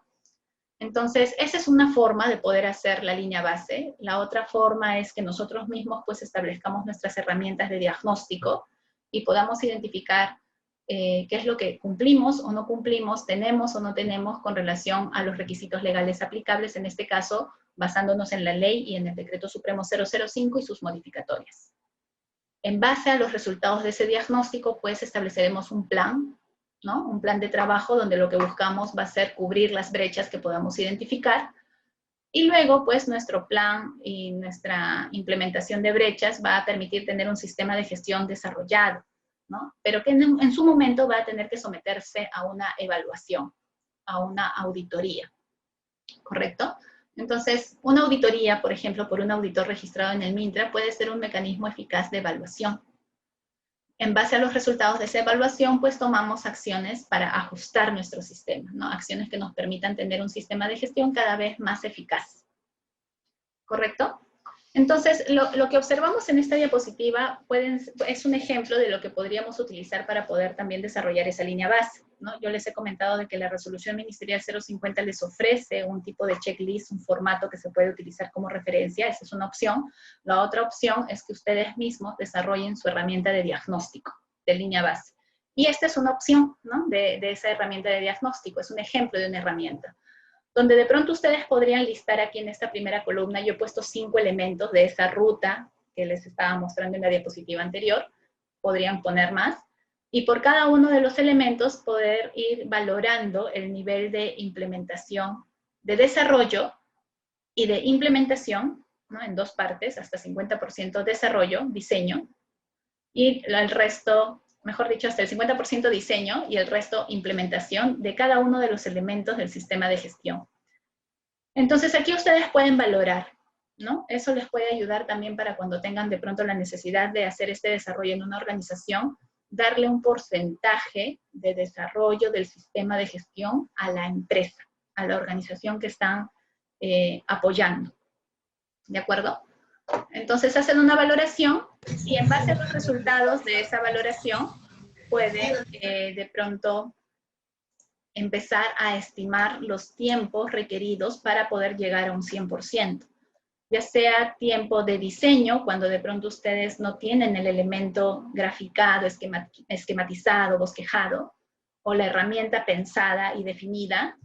Entonces, esa es una forma de poder hacer la línea base. La otra forma es que nosotros mismos pues establezcamos nuestras herramientas de diagnóstico y podamos identificar qué es lo que cumplimos o no cumplimos, tenemos o no tenemos con relación a los requisitos legales aplicables, en este caso, basándonos en la ley y en el decreto supremo 005 y sus modificatorias. En base a los resultados de ese diagnóstico, pues estableceremos un plan, ¿no? Un plan de trabajo donde lo que buscamos va a ser cubrir las brechas que podamos identificar, y luego, pues, nuestro plan y nuestra implementación de brechas va a permitir tener un sistema de gestión desarrollado, ¿no? Pero que en su momento va a tener que someterse a una evaluación, a una auditoría, ¿correcto? Entonces, una auditoría, por ejemplo, por un auditor registrado en el MINTRA, puede ser un mecanismo eficaz de evaluación. En base a los resultados de esa evaluación, pues tomamos acciones para ajustar nuestro sistema, ¿no? Acciones que nos permitan tener un sistema de gestión cada vez más eficaz. ¿Correcto? Entonces, lo que observamos en esta diapositiva es un ejemplo de lo que podríamos utilizar para poder también desarrollar esa línea base, ¿no? Yo les he comentado de que la resolución ministerial 050 les ofrece un tipo de checklist, un formato que se puede utilizar como referencia, esa es una opción. La otra opción es que ustedes mismos desarrollen su herramienta de diagnóstico de línea base. Y esta es una opción, ¿no? de esa herramienta de diagnóstico, es un ejemplo de una herramienta, donde de pronto ustedes podrían listar aquí en esta primera columna. Yo he puesto 5 elementos de esa ruta que les estaba mostrando en la diapositiva anterior, podrían poner más, y por cada uno de los elementos poder ir valorando el nivel de implementación, de desarrollo y de implementación, ¿no? En dos partes, hasta 50% desarrollo, diseño, y el resto, mejor dicho, hasta el 50% diseño y el resto implementación de cada uno de los elementos del sistema de gestión. Entonces aquí ustedes pueden valorar, ¿no? Eso les puede ayudar también para cuando tengan de pronto la necesidad de hacer este desarrollo en una organización, darle un porcentaje de desarrollo del sistema de gestión a la empresa, a la organización que están apoyando. ¿De acuerdo? Entonces hacen una valoración y en base a los resultados de esa valoración pueden de pronto empezar a estimar los tiempos requeridos para poder llegar a un 100%. Ya sea tiempo de diseño, cuando de pronto ustedes no tienen el elemento graficado, esquematizado, bosquejado, o la herramienta pensada y definida,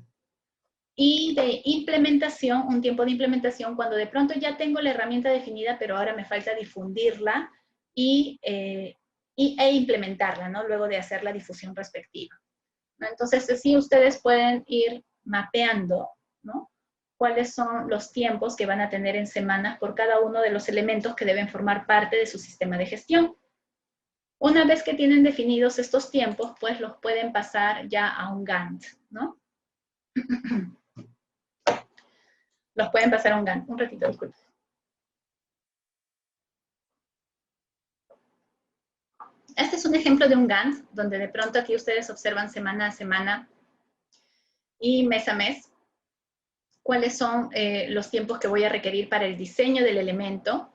y de implementación, un tiempo de implementación, cuando de pronto ya tengo la herramienta definida, pero ahora me falta difundirla y e implementarla, ¿no? Luego de hacer la difusión respectiva, ¿no? Entonces, así ustedes pueden ir mapeando, ¿no? Cuáles son los tiempos que van a tener en semanas por cada uno de los elementos que deben formar parte de su sistema de gestión. Una vez que tienen definidos estos tiempos, pues los pueden pasar ya a un Gantt, ¿no? Los pueden pasar a un Gantt. Un ratito, disculpen. Este es un ejemplo de un Gantt, donde de pronto aquí ustedes observan semana a semana y mes a mes cuáles son los tiempos que voy a requerir para el diseño del elemento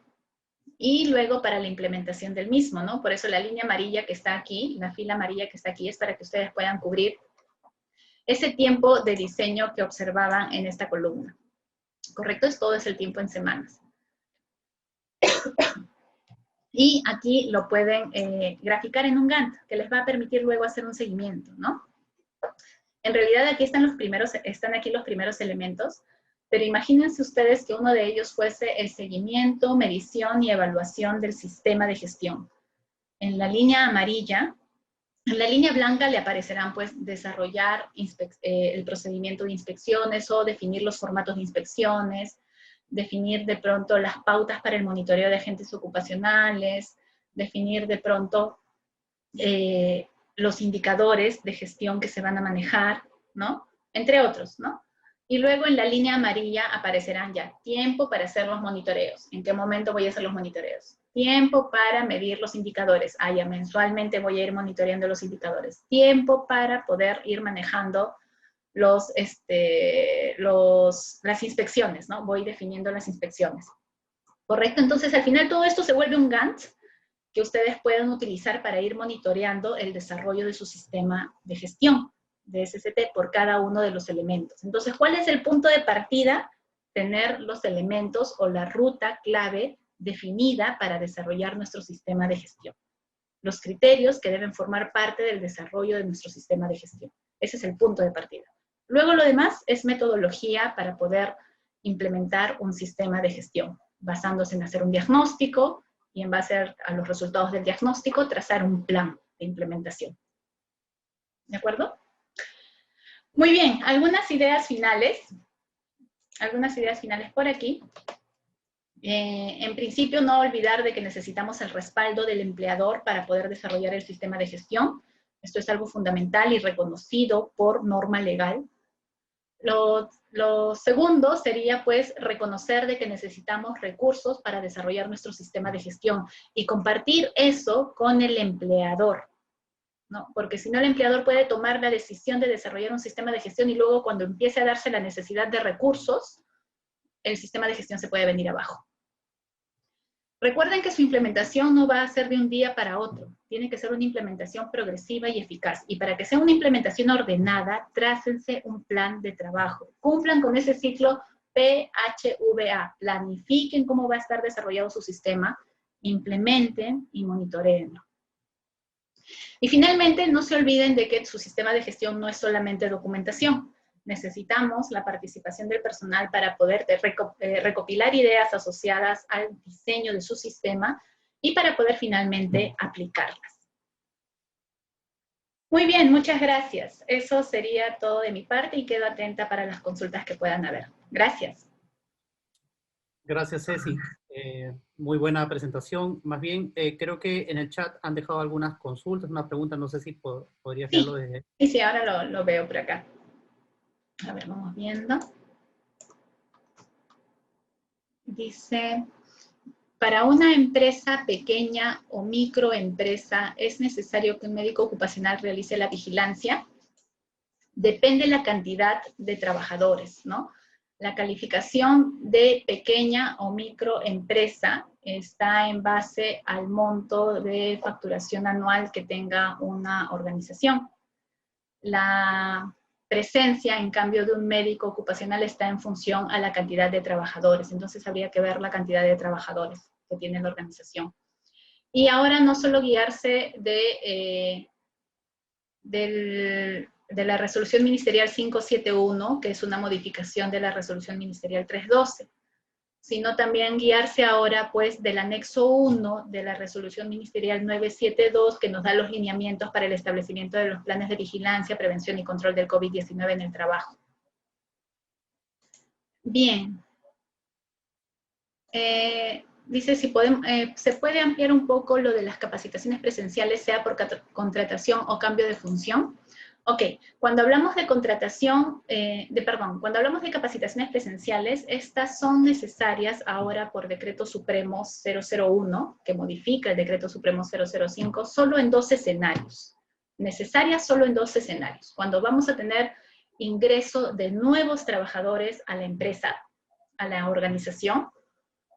y luego para la implementación del mismo, ¿no? Por eso la línea amarilla que está aquí, la fila amarilla que está aquí, es para que ustedes puedan cubrir ese tiempo de diseño que observaban en esta columna. ¿Correcto? Todo es el tiempo en semanas. Y aquí lo pueden graficar en un Gantt, que les va a permitir luego hacer un seguimiento, ¿no? En realidad aquí están aquí los primeros elementos, pero imagínense ustedes que uno de ellos fuese el seguimiento, medición y evaluación del sistema de gestión. En la línea amarilla, en la línea blanca le aparecerán pues desarrollar el procedimiento de inspecciones o definir los formatos de inspecciones, definir de pronto las pautas para el monitoreo de agentes ocupacionales, definir de pronto los indicadores de gestión que se van a manejar, ¿no? Entre otros, ¿no? Y luego en la línea amarilla aparecerán ya tiempo para hacer los monitoreos. ¿En qué momento voy a hacer los monitoreos? Tiempo para medir los indicadores. Ah, ya mensualmente voy a ir monitoreando los indicadores. Tiempo para poder ir manejando las inspecciones, ¿no? Voy definiendo las inspecciones. ¿Correcto? Entonces, al final todo esto se vuelve un Gantt que ustedes pueden utilizar para ir monitoreando el desarrollo de su sistema de gestión de SST por cada uno de los elementos. Entonces, ¿cuál es el punto de partida? Tener los elementos o la ruta clave definida para desarrollar nuestro sistema de gestión. Los criterios que deben formar parte del desarrollo de nuestro sistema de gestión. Ese es el punto de partida. Luego lo demás es metodología para poder implementar un sistema de gestión, basándose en hacer un diagnóstico y en base a los resultados del diagnóstico trazar un plan de implementación. ¿De acuerdo? Muy bien, algunas ideas finales por aquí. En principio, no olvidar de que necesitamos el respaldo del empleador para poder desarrollar el sistema de gestión. Esto es algo fundamental y reconocido por norma legal. Lo segundo sería, pues, reconocer de que necesitamos recursos para desarrollar nuestro sistema de gestión y compartir eso con el empleador, ¿no? Porque si no, el empleador puede tomar la decisión de desarrollar un sistema de gestión y luego cuando empiece a darse la necesidad de recursos, el sistema de gestión se puede venir abajo. Recuerden que su implementación no va a ser de un día para otro. Tiene que ser una implementación progresiva y eficaz. Y para que sea una implementación ordenada, trácense un plan de trabajo. Cumplan con ese ciclo PHVA. Planifiquen cómo va a estar desarrollado su sistema, implementen y monitoreenlo. Y finalmente, no se olviden de que su sistema de gestión no es solamente documentación. Necesitamos la participación del personal para poder recopilar ideas asociadas al diseño de su sistema y para poder finalmente aplicarlas. Muy bien, muchas gracias. Eso sería todo de mi parte y quedo atenta para las consultas que puedan haber. Gracias. Gracias, Ceci. Muy buena presentación. Más bien, creo que en el chat han dejado algunas consultas, unas preguntas. No sé si podrías verlo desde... Sí, ahora lo veo por acá. A ver, vamos viendo. Dice, para una empresa pequeña o microempresa, ¿es necesario que un médico ocupacional realice la vigilancia? Depende de la cantidad de trabajadores, ¿no? La calificación de pequeña o microempresa está en base al monto de facturación anual que tenga una organización. La presencia, en cambio, de un médico ocupacional está en función a la cantidad de trabajadores. Entonces, habría que ver la cantidad de trabajadores que tiene la organización. Y ahora no solo guiarse de la resolución ministerial 571, que es una modificación de la resolución ministerial 312. sino también guiarse ahora pues del anexo 1 de la resolución ministerial 972 que nos da los lineamientos para el establecimiento de los planes de vigilancia, prevención y control del COVID-19 en el trabajo. Bien. Dice si podemos, se puede ampliar un poco lo de las capacitaciones presenciales, sea por contratación o cambio de función. Ok, cuando hablamos de contratación, cuando hablamos de capacitaciones presenciales, estas son necesarias ahora por Decreto Supremo 001, que modifica el Decreto Supremo 005, solo en 2 escenarios. Necesarias solo en 2 escenarios. Cuando vamos a tener ingreso de nuevos trabajadores a la empresa, a la organización,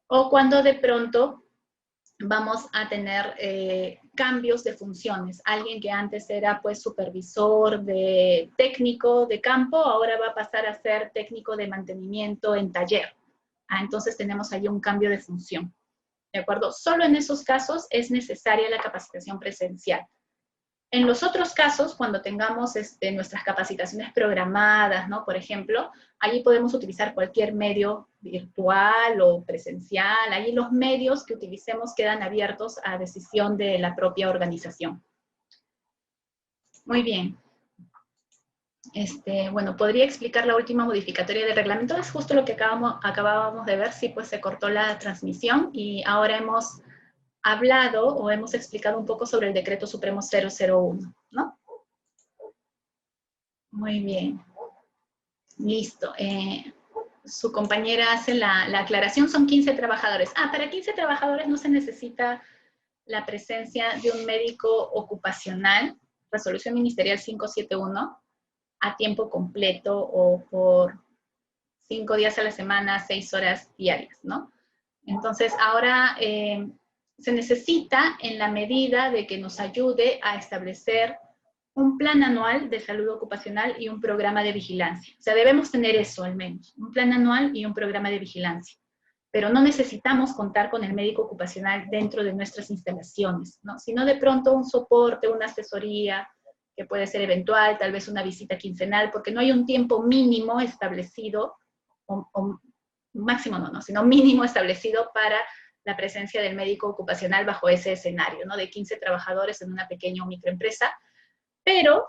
o cuando de pronto vamos a tener cambios de funciones. Alguien que antes era pues supervisor de técnico de campo, ahora va a pasar a ser técnico de mantenimiento en taller. Entonces tenemos ahí un cambio de función. ¿De acuerdo? Solo en esos casos es necesaria la capacitación presencial. En los otros casos, cuando tengamos nuestras capacitaciones programadas, ¿no? Por ejemplo, allí podemos utilizar cualquier medio virtual o presencial. Allí los medios que utilicemos quedan abiertos a decisión de la propia organización. Muy bien. Bueno, podría explicar la última modificatoria del reglamento. Es justo lo que acabábamos de ver. Sí, pues se cortó la transmisión y ahora hemos hablado o hemos explicado un poco sobre el Decreto Supremo 001, ¿no? Muy bien. Listo. Su compañera hace la aclaración, son 15 trabajadores. Para 15 trabajadores no se necesita la presencia de un médico ocupacional, resolución ministerial 571, a tiempo completo o por 5 días a la semana, 6 horas diarias, ¿no? Entonces, ahora se necesita en la medida de que nos ayude a establecer un plan anual de salud ocupacional y un programa de vigilancia. O sea, debemos tener eso al menos, un plan anual y un programa de vigilancia. Pero no necesitamos contar con el médico ocupacional dentro de nuestras instalaciones, ¿no? Sino de pronto un soporte, una asesoría, que puede ser eventual, tal vez una visita quincenal, porque no hay un tiempo mínimo establecido, o máximo no, sino mínimo establecido para la presencia del médico ocupacional bajo ese escenario, ¿no? De 15 trabajadores en una pequeña o microempresa, pero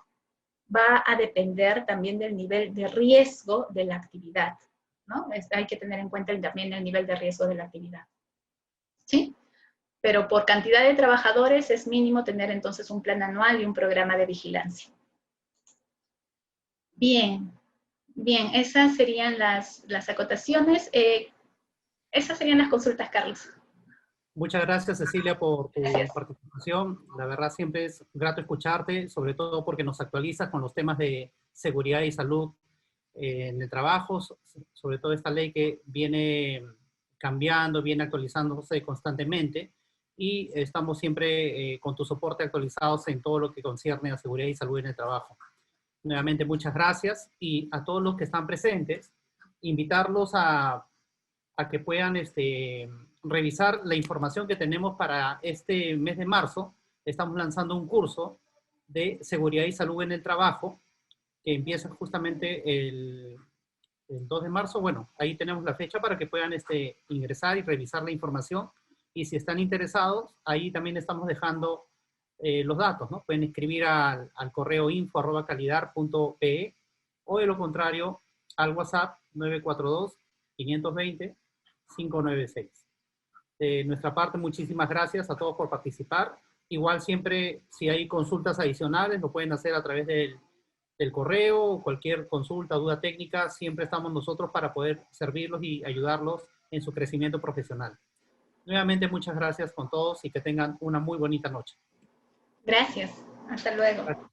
va a depender también del nivel de riesgo de la actividad, ¿no? Hay que tener en cuenta también el nivel de riesgo de la actividad, ¿sí? Pero por cantidad de trabajadores es mínimo tener entonces un plan anual y un programa de vigilancia. Bien, bien, esas serían las acotaciones. Esas serían las consultas, Carlos. Muchas gracias, Cecilia, por tu Gracias. participación. La verdad, siempre es grato escucharte, sobre todo porque nos actualizas con los temas de seguridad y salud en el trabajo, sobre todo esta ley que viene cambiando, viene actualizándose constantemente, y estamos siempre con tu soporte actualizados en todo lo que concierne a seguridad y salud en el trabajo. Nuevamente, muchas gracias, y a todos los que están presentes, invitarlos a que puedan revisar la información que tenemos para este mes de marzo. Estamos lanzando un curso de seguridad y salud en el trabajo, que empieza justamente el 2 de marzo. Bueno, ahí tenemos la fecha para que puedan ingresar y revisar la información. Y si están interesados, ahí también estamos dejando los datos, ¿no? Pueden escribir al correo info@calidar.pe o de lo contrario al WhatsApp 942-520-596. De nuestra parte, muchísimas gracias a todos por participar. Igual siempre, si hay consultas adicionales, lo pueden hacer a través del correo, cualquier consulta, duda técnica, siempre estamos nosotros para poder servirlos y ayudarlos en su crecimiento profesional. Nuevamente, muchas gracias con todos y que tengan una muy bonita noche. Gracias. Hasta luego. Gracias.